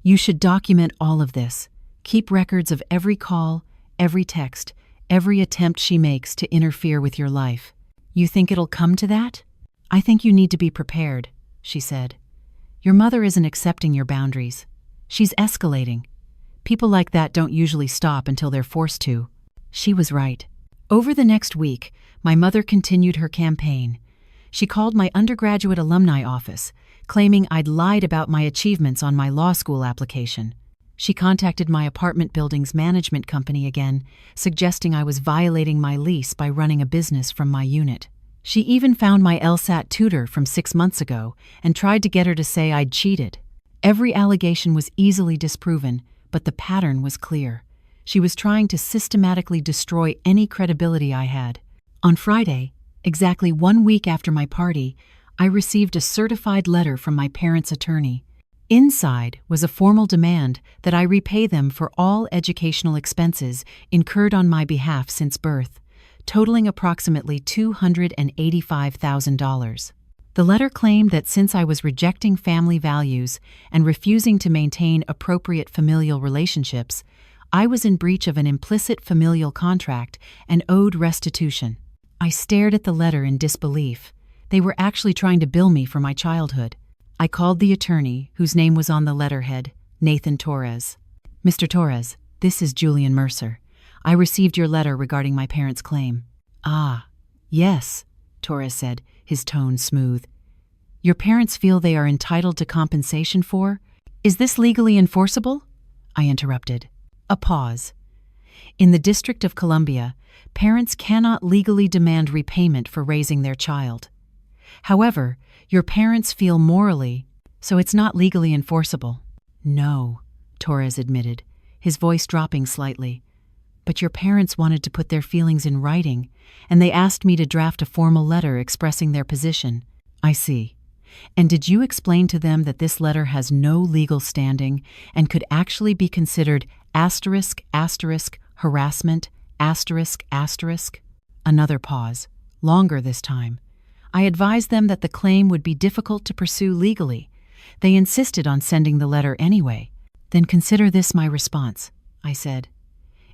You should document all of this. Keep records of every call, every text, every attempt she makes to interfere with your life. You think it'll come to that? I think you need to be prepared, she said. Your mother isn't accepting your boundaries. She's escalating. People like that don't usually stop until they're forced to. She was right. Over the next week, my mother continued her campaign. She called my undergraduate alumni office, claiming I'd lied about my achievements on my law school application. She contacted my apartment building's management company again, suggesting I was violating my lease by running a business from my unit. She even found my LSAT tutor from 6 months ago and tried to get her to say I'd cheated. Every allegation was easily disproven, but the pattern was clear. She was trying to systematically destroy any credibility I had. On Friday, exactly 1 week after my party, I received a certified letter from my parents' attorney. Inside was a formal demand that I repay them for all educational expenses incurred on my behalf since birth, totaling approximately $285,000. The letter claimed that since I was rejecting family values and refusing to maintain appropriate familial relationships, I was in breach of an implicit familial contract and owed restitution. I stared at the letter in disbelief. They were actually trying to bill me for my childhood. I called the attorney, whose name was on the letterhead, Nathan Torres. Mr. Torres, this is Julian Mercer. I received your letter regarding my parents' claim. Ah, yes, Torres said, his tone smooth. Your parents feel they are entitled to compensation for? Is this legally enforceable? I interrupted. A pause. In the District of Columbia, parents cannot legally demand repayment for raising their child. However, your parents feel morally, so it's not legally enforceable. No, Torres admitted, his voice dropping slightly. But your parents wanted to put their feelings in writing, and they asked me to draft a formal letter expressing their position. I see. And did you explain to them that this letter has no legal standing and could actually be considered ***harassment ***? Another pause, longer this time. I advised them that the claim would be difficult to pursue legally. They insisted on sending the letter anyway. Then consider this my response, I said.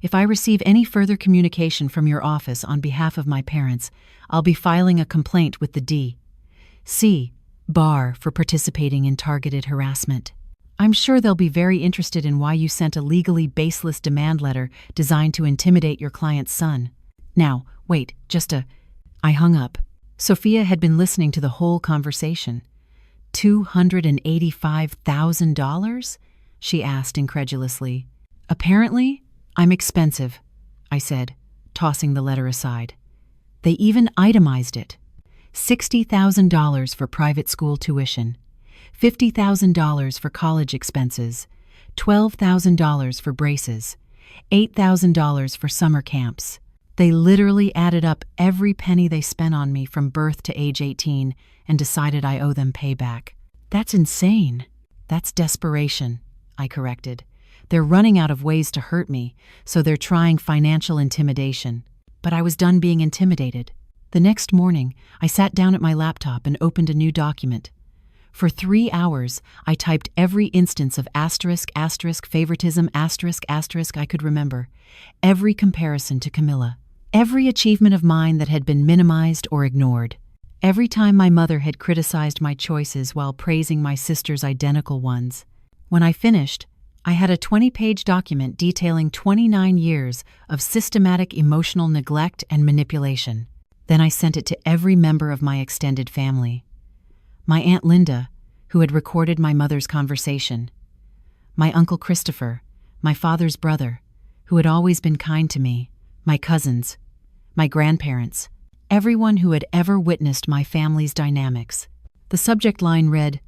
If I receive any further communication from your office on behalf of my parents, I'll be filing a complaint with the D.C. bar for participating in targeted harassment. I'm sure they'll be very interested in why you sent a legally baseless demand letter designed to intimidate your client's son. Now, wait, I hung up. Sophia had been listening to the whole conversation. $285,000? She asked incredulously. Apparently, I'm expensive, I said, tossing the letter aside. They even itemized it. $60,000 for private school tuition, $50,000 for college expenses, $12,000 for braces, $8,000 for summer camps. They literally added up every penny they spent on me from birth to age 18 and decided I owe them payback. That's insane. That's desperation, I corrected. They're running out of ways to hurt me, so they're trying financial intimidation. But I was done being intimidated. The next morning, I sat down at my laptop and opened a new document. For 3 hours, I typed every instance of ***, favoritism, ***, I could remember, every comparison to Camilla, every achievement of mine that had been minimized or ignored, every time my mother had criticized my choices while praising my sister's identical ones. When I finished, I had a 20-page document detailing 29 years of systematic emotional neglect and manipulation. Then I sent it to every member of my extended family. My Aunt Linda, who had recorded my mother's conversation. My Uncle Christopher, my father's brother, who had always been kind to me, my cousins, my grandparents, everyone who had ever witnessed my family's dynamics. The subject line read,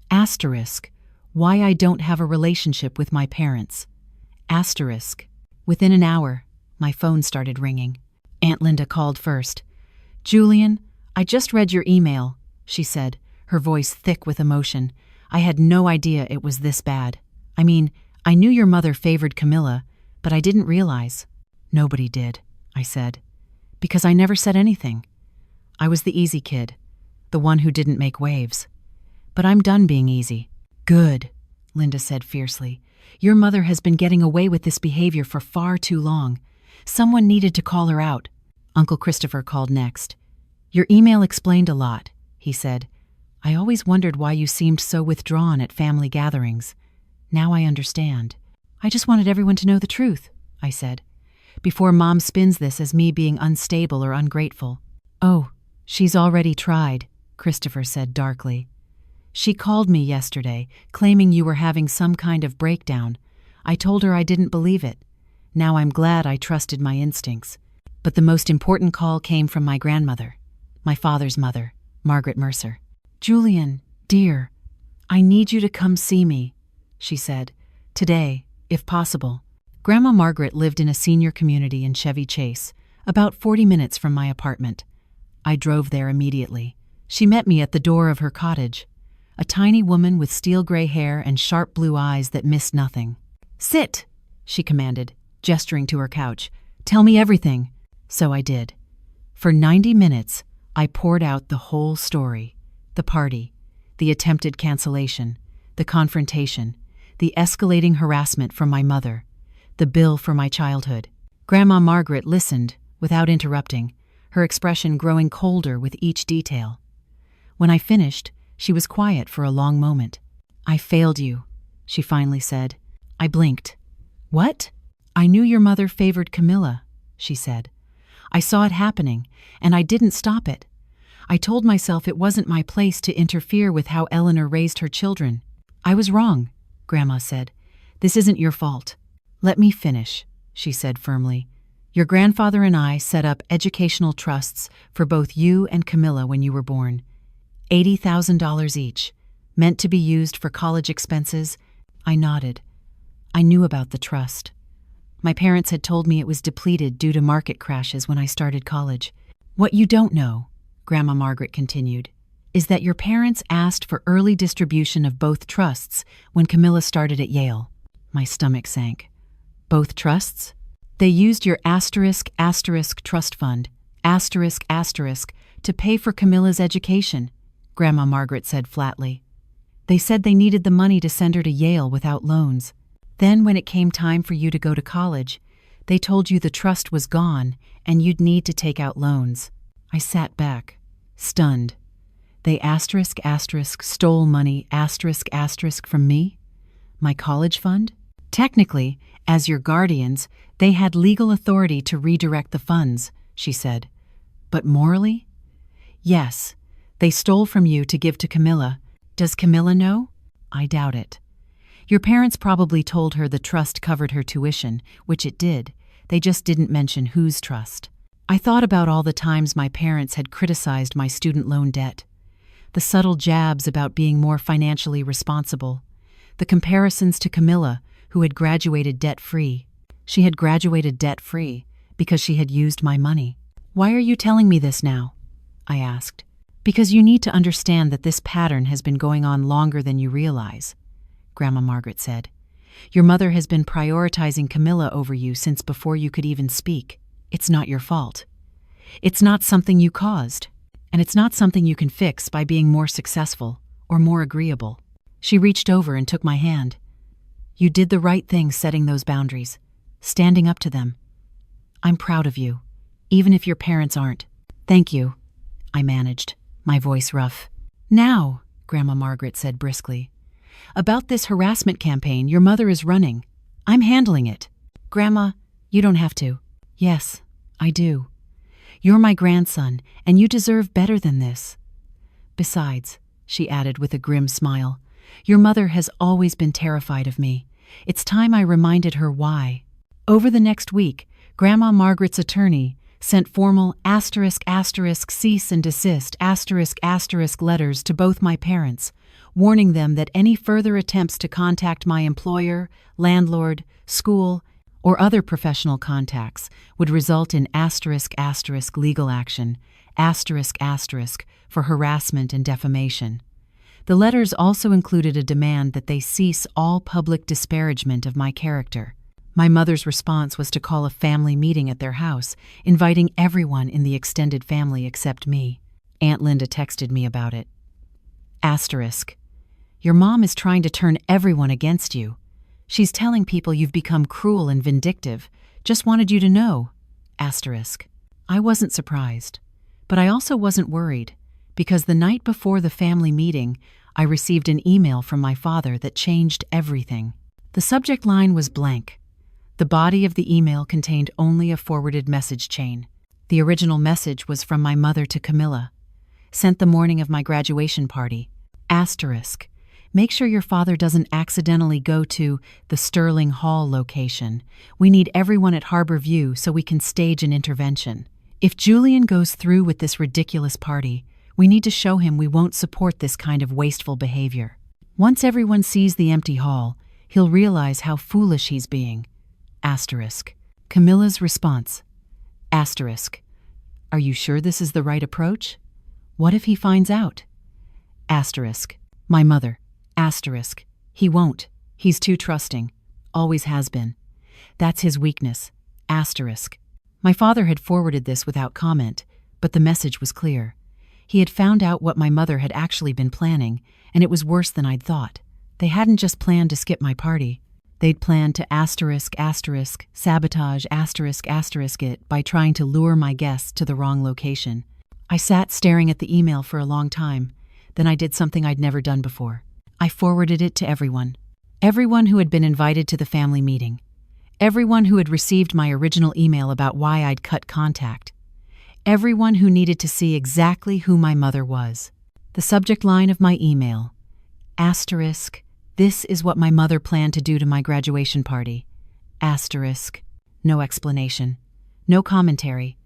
Asterisk, why I don't have a relationship with my parents. Asterisk. Within an hour, my phone started ringing. Aunt Linda called first. Julian, I just read your email, she said, her voice thick with emotion. I had no idea it was this bad. I mean, I knew your mother favored Camilla, but I didn't realize. Nobody did, I said, because I never said anything. I was the easy kid, the one who didn't make waves. But I'm done being easy. Good, Linda said fiercely. Your mother has been getting away with this behavior for far too long. Someone needed to call her out. Uncle Christopher called next. Your email explained a lot, he said. I always wondered why you seemed so withdrawn at family gatherings. Now I understand. I just wanted everyone to know the truth, I said, before Mom spins this as me being unstable or ungrateful. Oh, she's already tried, Christopher said darkly. She called me yesterday, claiming you were having some kind of breakdown. I told her I didn't believe it. Now I'm glad I trusted my instincts. But the most important call came from my grandmother, my father's mother, Margaret Mercer. Julian, dear, I need you to come see me, she said, today, if possible. Grandma Margaret lived in a senior community in Chevy Chase, about 40 minutes from my apartment. I drove there immediately. She met me at the door of her cottage, a tiny woman with steel gray hair and sharp blue eyes that missed nothing. Sit, she commanded, gesturing to her couch. Tell me everything. So I did. For 90 minutes, I poured out the whole story. The party, the attempted cancellation, the confrontation, the escalating harassment from my mother, the bill for my childhood. Grandma Margaret listened, without interrupting, her expression growing colder with each detail. When I finished, she was quiet for a long moment. I failed you, she finally said. I blinked. What? I knew your mother favored Camilla, she said. I saw it happening, and I didn't stop it. I told myself it wasn't my place to interfere with how Eleanor raised her children. I was wrong, Grandma said. This isn't your fault. Let me finish, she said firmly. Your grandfather and I set up educational trusts for both you and Camilla when you were born. $80,000 each, meant to be used for college expenses. I nodded. I knew about the trust. My parents had told me it was depleted due to market crashes when I started college. What you don't know, Grandma Margaret continued, is that your parents asked for early distribution of both trusts when Camilla started at Yale. My stomach sank. Both trusts? They used your *** trust fund, ***, to pay for Camilla's education, Grandma Margaret said flatly. They said they needed the money to send her to Yale without loans. Then when it came time for you to go to college, they told you the trust was gone and you'd need to take out loans. I sat back, stunned. They *** stole money *** from me? My college fund? Technically, as your guardians, they had legal authority to redirect the funds, she said. But morally? Yes, they stole from you to give to Camilla. Does Camilla know? I doubt it. Your parents probably told her the trust covered her tuition, which it did. They just didn't mention whose trust. I thought about all the times my parents had criticized my student loan debt. The subtle jabs about being more financially responsible. The comparisons to Camilla, who had graduated debt-free. She had graduated debt-free because she had used my money. Why are you telling me this now? I asked. Because you need to understand that this pattern has been going on longer than you realize, Grandma Margaret said. Your mother has been prioritizing Camilla over you since before you could even speak. It's not your fault. It's not something you caused. And it's not something you can fix by being more successful or more agreeable. She reached over and took my hand. You did the right thing setting those boundaries, standing up to them. I'm proud of you, even if your parents aren't. Thank you, I managed, my voice rough. Now, Grandma Margaret said briskly, about this harassment campaign your mother is running. I'm handling it. Grandma, you don't have to. Yes, I do. You're my grandson, and you deserve better than this. Besides, she added with a grim smile. Your mother has always been terrified of me. It's time I reminded her why. Over the next week, Grandma Margaret's attorney sent formal cease and desist letters to both my parents, warning them that any further attempts to contact my employer, landlord, school, or other professional contacts would result in legal action, for harassment and defamation. The letters also included a demand that they cease all public disparagement of my character. My mother's response was to call a family meeting at their house, inviting everyone in the extended family except me. Aunt Linda texted me about it. Your mom is trying to turn everyone against you. She's telling people you've become cruel and vindictive. Just wanted you to know. I wasn't surprised, but I also wasn't worried, because the night before the family meeting, I received an email from my father that changed everything. The subject line was blank. The body of the email contained only a forwarded message chain. The original message was from my mother to Camilla. Sent the morning of my graduation party. Make sure your father doesn't accidentally go to the Sterling Hall location. We need everyone at Harbor View so we can stage an intervention. If Julian goes through with this ridiculous party, we need to show him we won't support this kind of wasteful behavior. Once everyone sees the empty hall, he'll realize how foolish he's being. Camilla's response. Are you sure this is the right approach? What if he finds out? My mother. He won't. He's too trusting. Always has been. That's his weakness. My father had forwarded this without comment, but the message was clear. He had found out what my mother had actually been planning, and it was worse than I'd thought. They hadn't just planned to skip my party. They'd planned to sabotage it by trying to lure my guests to the wrong location. I sat staring at the email for a long time. Then I did something I'd never done before. I forwarded it to everyone. Everyone who had been invited to the family meeting. Everyone who had received my original email about why I'd cut contact. Everyone who needed to see exactly who my mother was. The subject line of my email. This is what my mother planned to do to my graduation party. No explanation. No commentary.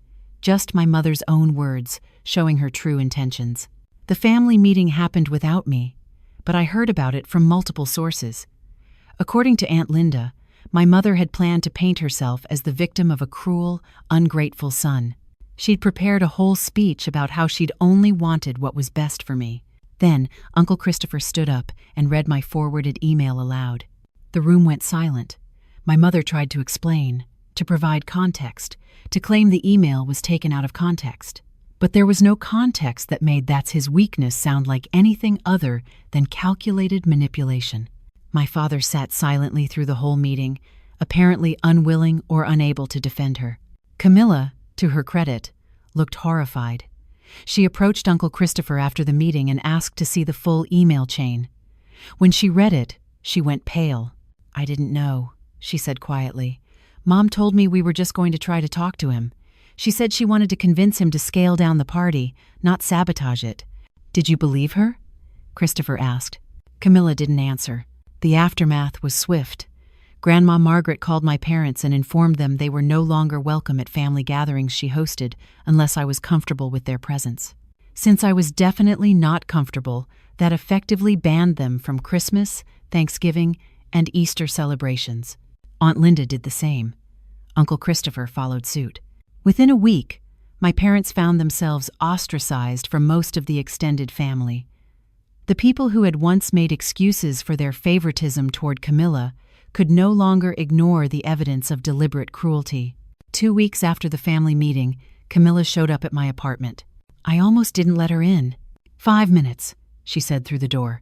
Just my mother's own words, showing her true intentions. The family meeting happened without me, but I heard about it from multiple sources. According to Aunt Linda, my mother had planned to paint herself as the victim of a cruel, ungrateful son. She'd prepared a whole speech about how she'd only wanted what was best for me. Then, Uncle Christopher stood up and read my forwarded email aloud. The room went silent. My mother tried to explain, to provide context, to claim the email was taken out of context. But there was no context that made "that's his weakness" sound like anything other than calculated manipulation. My father sat silently through the whole meeting, apparently unwilling or unable to defend her. Camilla, to her credit, looked horrified. She approached Uncle Christopher after the meeting and asked to see the full email chain. When she read it, she went pale. I didn't know, she said quietly. Mom told me we were just going to try to talk to him. She said she wanted to convince him to scale down the party, not sabotage it. Did you believe her? Christopher asked. Camilla didn't answer. The aftermath was swift. Grandma Margaret called my parents and informed them they were no longer welcome at family gatherings she hosted unless I was comfortable with their presence. Since I was definitely not comfortable, that effectively banned them from Christmas, Thanksgiving, and Easter celebrations. Aunt Linda did the same. Uncle Christopher followed suit. Within a week, my parents found themselves ostracized from most of the extended family. The people who had once made excuses for their favoritism toward Camilla could no longer ignore the evidence of deliberate cruelty. 2 weeks after the family meeting, Camilla showed up at my apartment. I almost didn't let her in. 5 minutes, she said through the door.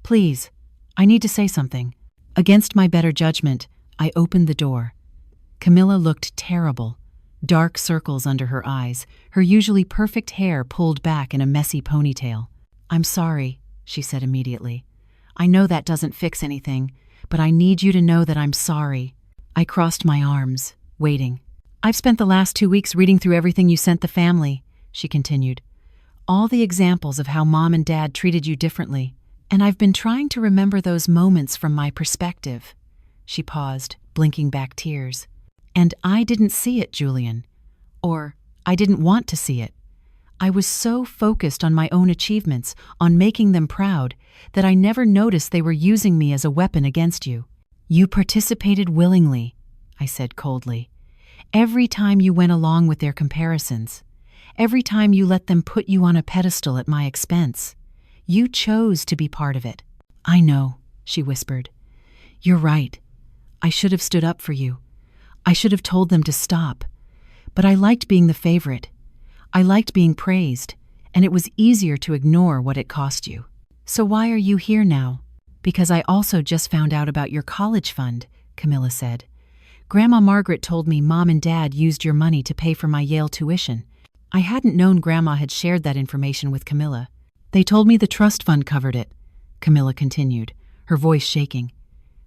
Please, I need to say something. Against my better judgment, I opened the door. Camilla looked terrible. Dark circles under her eyes, her usually perfect hair pulled back in a messy ponytail. I'm sorry, she said immediately. I know that doesn't fix anything, but I need you to know that I'm sorry. I crossed my arms, waiting. I've spent the last 2 weeks reading through everything you sent the family, she continued. All the examples of how Mom and Dad treated you differently. And I've been trying to remember those moments from my perspective." She paused, blinking back tears. "And I didn't see it, Julian. Or I didn't want to see it. I was so focused on my own achievements, on making them proud, that I never noticed they were using me as a weapon against you. You participated willingly," I said coldly. "Every time you went along with their comparisons. Every time you let them put you on a pedestal at my expense. You chose to be part of it." "I know," she whispered. "You're right. I should have stood up for you. I should have told them to stop. But I liked being the favorite. I liked being praised, and it was easier to ignore what it cost you. So why are you here now?" "Because I also just found out about your college fund," Camilla said. "Grandma Margaret told me Mom and Dad used your money to pay for my Yale tuition." I hadn't known Grandma had shared that information with Camilla. "They told me the trust fund covered it," Camilla continued, her voice shaking.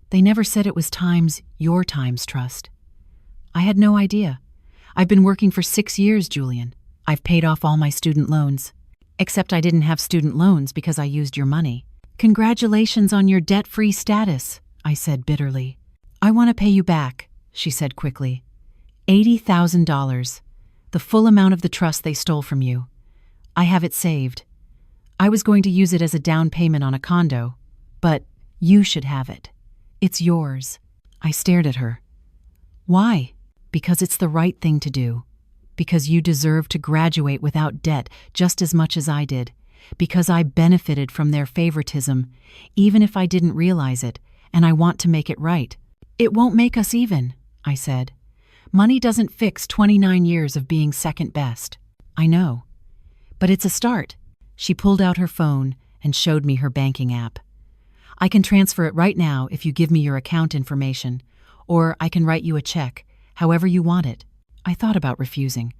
"They never said it was your Times Trust. I had no idea. I've been working for 6 years, Julian. I've paid off all my student loans. Except I didn't have student loans because I used your money." "Congratulations on your debt-free status," I said bitterly. "I want to pay you back," she said quickly. $80,000, the full amount of the trust they stole from you. I have it saved. I was going to use it as a down payment on a condo, but you should have it. It's yours." I stared at her. "Why?" "Because it's the right thing to do. Because you deserve to graduate without debt just as much as I did. Because I benefited from their favoritism, even if I didn't realize it, and I want to make it right." "It won't make us even," I said. "Money doesn't fix 29 years of being second best." "I know. But it's a start." She pulled out her phone and showed me her banking app. "I can transfer it right now if you give me your account information, or I can write you a check, however you want it." I thought about refusing,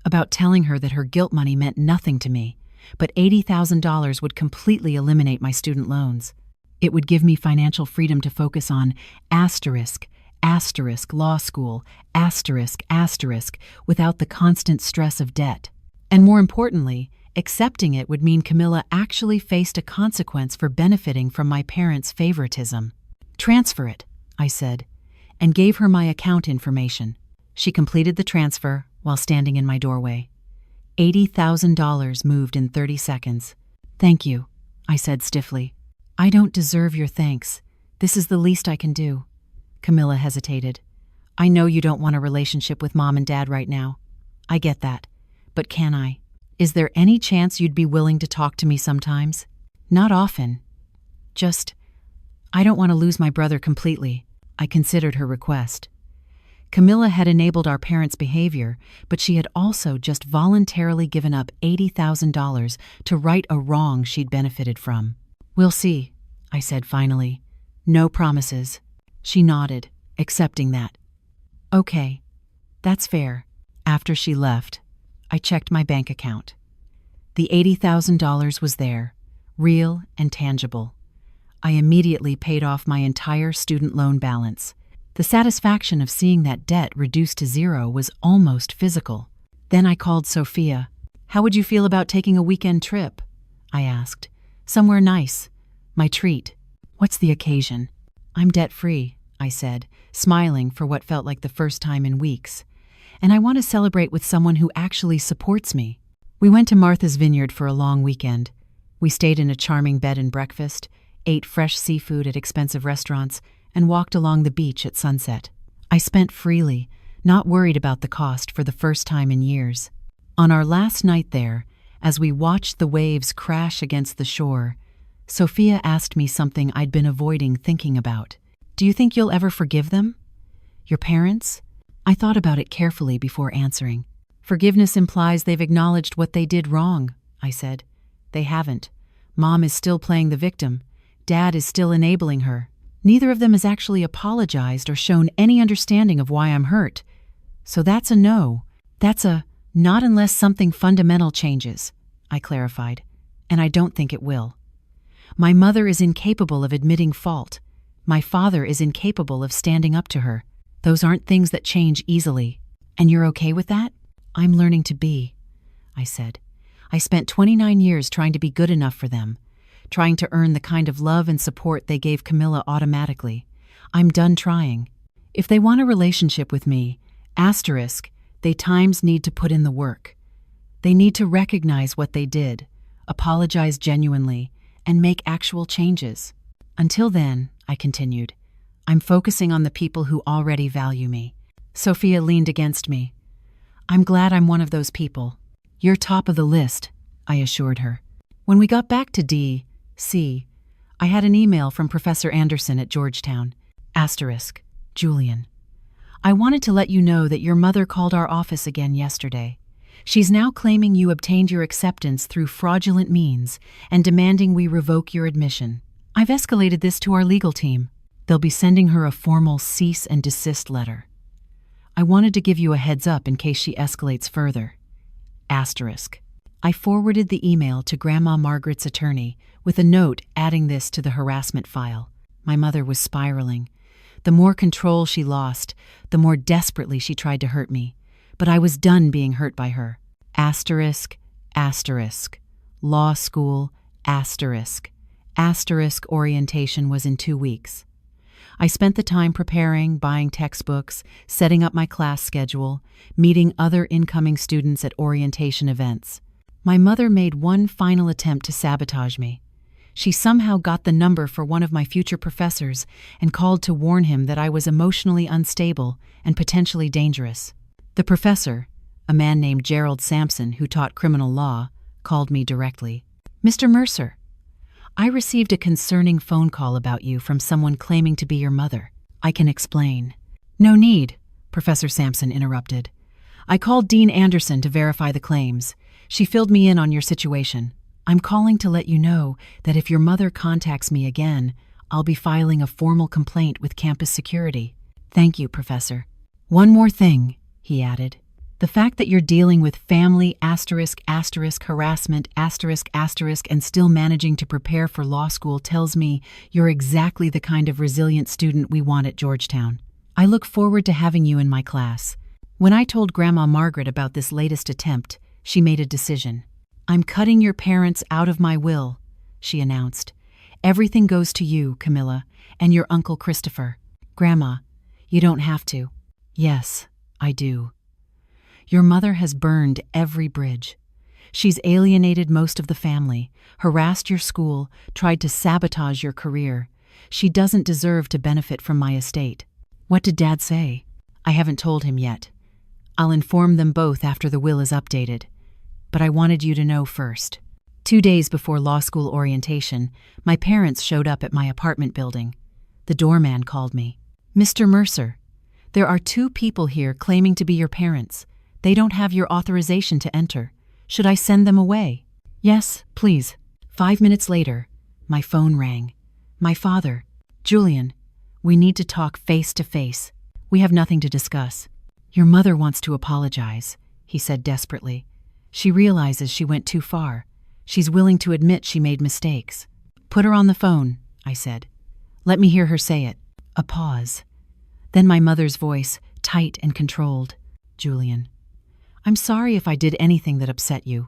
about telling her that her guilt money meant nothing to me, but $80,000 would completely eliminate my student loans. It would give me financial freedom to focus on asterisk, asterisk, law school, asterisk, asterisk, without the constant stress of debt. And more importantly, accepting it would mean Camilla actually faced a consequence for benefiting from my parents' favoritism. "Transfer it," I said, and gave her my account information. She completed the transfer while standing in my doorway. $80,000 moved in 30 seconds. "Thank you," I said stiffly. "I don't deserve your thanks. This is the least I can do." Camilla hesitated. "I know you don't want a relationship with Mom and Dad right now. I get that. But can I? Is there any chance you'd be willing to talk to me sometimes?" "Not often. I don't want to lose my brother completely." I considered her request. Camilla had enabled our parents' behavior, but she had also just voluntarily given up $80,000 to right a wrong she'd benefited from. "We'll see," I said finally. "No promises." She nodded, accepting that. "Okay, that's fair." After she left, I checked my bank account. The $80,000 was there, real and tangible. I immediately paid off my entire student loan balance. The satisfaction of seeing that debt reduced to zero was almost physical. Then I called Sophia. "How would you feel about taking a weekend trip?" I asked. "Somewhere nice. My treat." "What's the occasion?" "I'm debt-free," I said, smiling for what felt like the first time in weeks. "And I want to celebrate with someone who actually supports me." We went to Martha's Vineyard for a long weekend. We stayed in a charming bed and breakfast, ate fresh seafood at expensive restaurants, and walked along the beach at sunset. I spent freely, not worried about the cost for the first time in years. On our last night there, as we watched the waves crash against the shore, Sophia asked me something I'd been avoiding thinking about. "Do you think you'll ever forgive them? Your parents?" I thought about it carefully before answering. "Forgiveness implies they've acknowledged what they did wrong," I said. "They haven't. Mom is still playing the victim. Dad is still enabling her. Neither of them has actually apologized or shown any understanding of why I'm hurt. So that's a no. That's a not unless something fundamental changes," I clarified, "and I don't think it will. My mother is incapable of admitting fault. My father is incapable of standing up to her. Those aren't things that change easily. And you're okay with that?" "I'm learning to be," I said. I spent 29 years trying to be good enough for them, trying to earn the kind of love and support they gave Camilla automatically. I'm done trying. If they want a relationship with me, they times need to put in the work. They need to recognize what they did, apologize genuinely, and make actual changes. Until then, I continued, I'm focusing on the people who already value me. Sophia leaned against me. I'm glad I'm one of those people. You're top of the list, I assured her. When we got back to D.C., I had an email from Professor Anderson at Georgetown. Julian. I wanted to let you know that your mother called our office again yesterday. She's now claiming you obtained your acceptance through fraudulent means and demanding we revoke your admission. I've escalated this to our legal team. They'll be sending her a formal cease and desist letter. I wanted to give you a heads up in case she escalates further. I forwarded the email to Grandma Margaret's attorney with a note adding this to the harassment file. My mother was spiraling. The more control she lost, the more desperately she tried to hurt me. But I was done being hurt by her. Law school, orientation was in 2 weeks. I spent the time preparing, buying textbooks, setting up my class schedule, meeting other incoming students at orientation events. My mother made one final attempt to sabotage me. She somehow got the number for one of my future professors and called to warn him that I was emotionally unstable and potentially dangerous. The professor, a man named Gerald Sampson who taught criminal law, called me directly. Mr. Mercer, I received a concerning phone call about you from someone claiming to be your mother. I can explain. No need, Professor Sampson interrupted. I called Dean Anderson to verify the claims. She filled me in on your situation. I'm calling to let you know that if your mother contacts me again, I'll be filing a formal complaint with campus security. Thank you, Professor. One more thing, he added. The fact that you're dealing with family harassment and still managing to prepare for law school tells me you're exactly the kind of resilient student we want at Georgetown. I look forward to having you in my class. When I told Grandma Margaret about this latest attempt, she made a decision. I'm cutting your parents out of my will, she announced. Everything goes to you, Camilla, and your Uncle Christopher. Grandma, you don't have to. Yes, I do. Your mother has burned every bridge. She's alienated most of the family, harassed your school, tried to sabotage your career. She doesn't deserve to benefit from my estate. What did Dad say? I haven't told him yet. I'll inform them both after the will is updated. But I wanted you to know first. 2 days before law school orientation, my parents showed up at my apartment building. The doorman called me. Mr. Mercer, there are 2 people here claiming to be your parents. They don't have your authorization to enter. Should I send them away? Yes, please. 5 minutes later, my phone rang. My father, Julian, we need to talk face to face. We have nothing to discuss. Your mother wants to apologize, he said desperately. She realizes she went too far. She's willing to admit she made mistakes. Put her on the phone, I said. Let me hear her say it. A pause. Then my mother's voice, tight and controlled. Julian, I'm sorry if I did anything that upset you.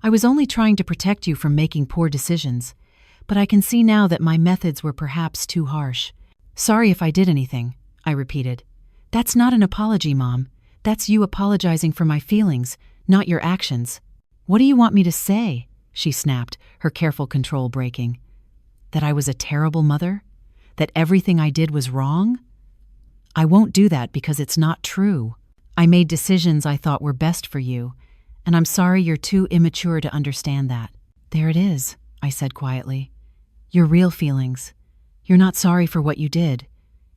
I was only trying to protect you from making poor decisions, but I can see now that my methods were perhaps too harsh. Sorry if I did anything, I repeated. That's not an apology, Mom. That's you apologizing for my feelings, not your actions. What do you want me to say? She snapped, her careful control breaking. That I was a terrible mother? That everything I did was wrong? I won't do that because it's not true. I made decisions I thought were best for you, and I'm sorry you're too immature to understand that. There it is, I said quietly. Your real feelings. You're not sorry for what you did.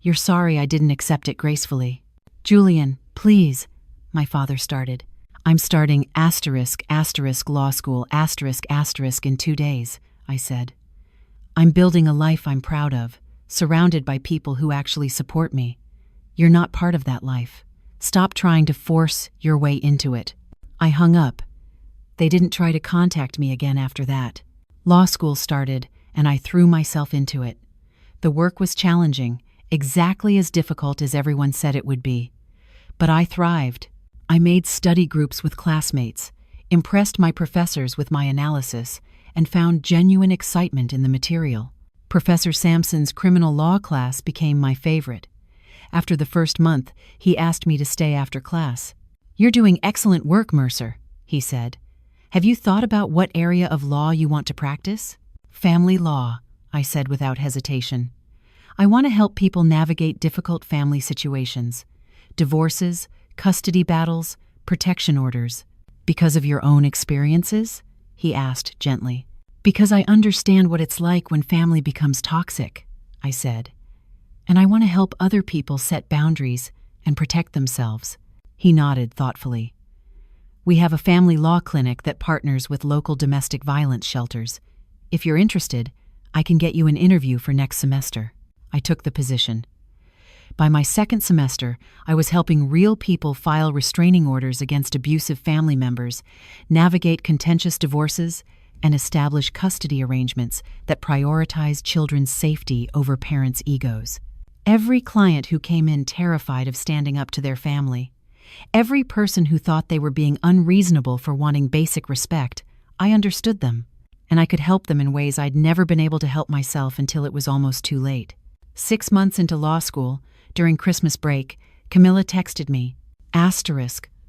You're sorry I didn't accept it gracefully. Julian, please, my father started. I'm starting law school in 2 days, I said. I'm building a life I'm proud of, surrounded by people who actually support me. You're not part of that life. Stop trying to force your way into it. I hung up. They didn't try to contact me again after that. Law school started, and I threw myself into it. The work was challenging, exactly as difficult as everyone said it would be. But I thrived. I made study groups with classmates, impressed my professors with my analysis, and found genuine excitement in the material. Professor Sampson's criminal law class became my favorite. After the first month, he asked me to stay after class. "You're doing excellent work, Mercer," he said. "Have you thought about what area of law you want to practice?" "Family law," I said without hesitation. "I want to help people navigate difficult family situations. Divorces, custody battles, protection orders." "Because of your own experiences?" he asked gently. "Because I understand what it's like when family becomes toxic," I said. "And I want to help other people set boundaries and protect themselves." He nodded thoughtfully. "We have a family law clinic that partners with local domestic violence shelters. If you're interested, I can get you an interview for next semester." I took the position. By my second semester, I was helping real people file restraining orders against abusive family members, navigate contentious divorces, and establish custody arrangements that prioritize children's safety over parents' egos. Every client who came in terrified of standing up to their family, every person who thought they were being unreasonable for wanting basic respect, I understood them, and I could help them in ways I'd never been able to help myself until it was almost too late. 6 months into law school, during Christmas break, Camilla texted me,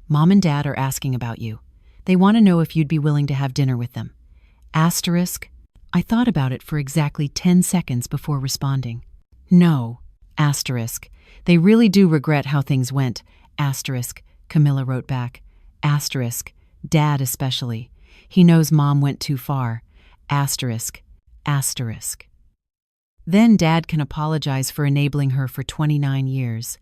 "Mom and Dad are asking about you. They want to know if you'd be willing to have dinner with them." Asterisk. I thought about it for exactly 10 seconds before responding. "No." Asterisk. "They really do regret how things went." Asterisk. Camilla wrote back. Asterisk. "Dad especially. He knows Mom went too far." Asterisk. Asterisk. Then Dad can apologize for enabling her for 29 years.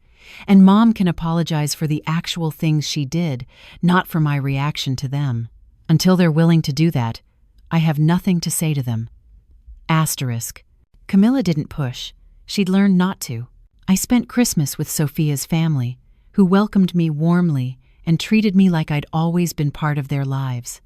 And Mom can apologize for the actual things she did, not for my reaction to them. Until they're willing to do that, I have nothing to say to them. Asterisk. Camilla didn't push. She'd learned not to. I spent Christmas with Sophia's family, who welcomed me warmly and treated me like I'd always been part of their lives.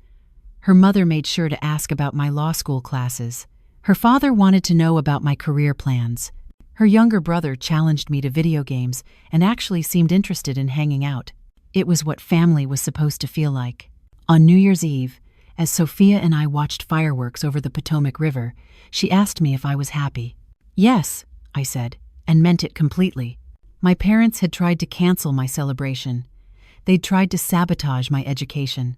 Her mother made sure to ask about my law school classes. Her father wanted to know about my career plans. Her younger brother challenged me to video games and actually seemed interested in hanging out. It was what family was supposed to feel like. On New Year's Eve, as Sophia and I watched fireworks over the Potomac River, she asked me if I was happy. "Yes," I said, and meant it completely. My parents had tried to cancel my celebration. They'd tried to sabotage my education.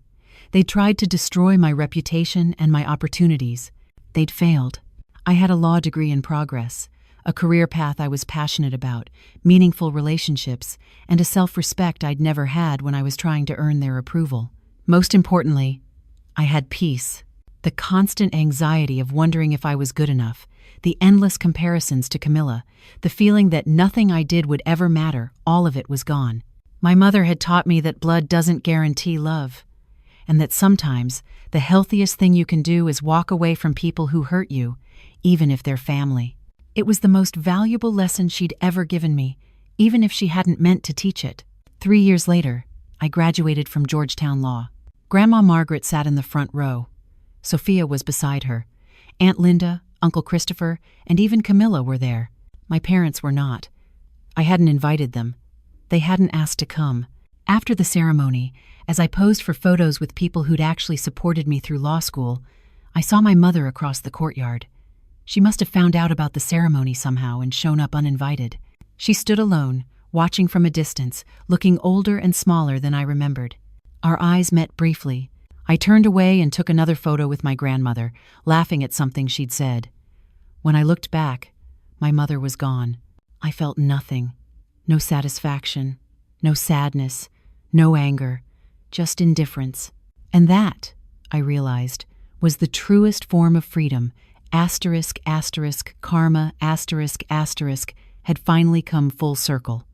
They'd tried to destroy my reputation and my opportunities. They'd failed. I had a law degree in progress, a career path I was passionate about, meaningful relationships, and a self-respect I'd never had when I was trying to earn their approval. Most importantly, I had peace. The constant anxiety of wondering if I was good enough, the endless comparisons to Camilla, the feeling that nothing I did would ever matter, all of it was gone. My mother had taught me that blood doesn't guarantee love, and that sometimes the healthiest thing you can do is walk away from people who hurt you, even if they're family. It was the most valuable lesson she'd ever given me, even if she hadn't meant to teach it. 3 years later, I graduated from Georgetown Law. Grandma Margaret sat in the front row. Sophia was beside her. Aunt Linda, Uncle Christopher, and even Camilla were there. My parents were not. I hadn't invited them. They hadn't asked to come. After the ceremony, as I posed for photos with people who'd actually supported me through law school, I saw my mother across the courtyard. She must have found out about the ceremony somehow and shown up uninvited. She stood alone, watching from a distance, looking older and smaller than I remembered. Our eyes met briefly. I turned away and took another photo with my grandmother, laughing at something she'd said. When I looked back, my mother was gone. I felt nothing. No satisfaction, no sadness, no anger, just indifference. And that, I realized, was the truest form of freedom. Asterisk, asterisk, karma, asterisk, asterisk, had finally come full circle.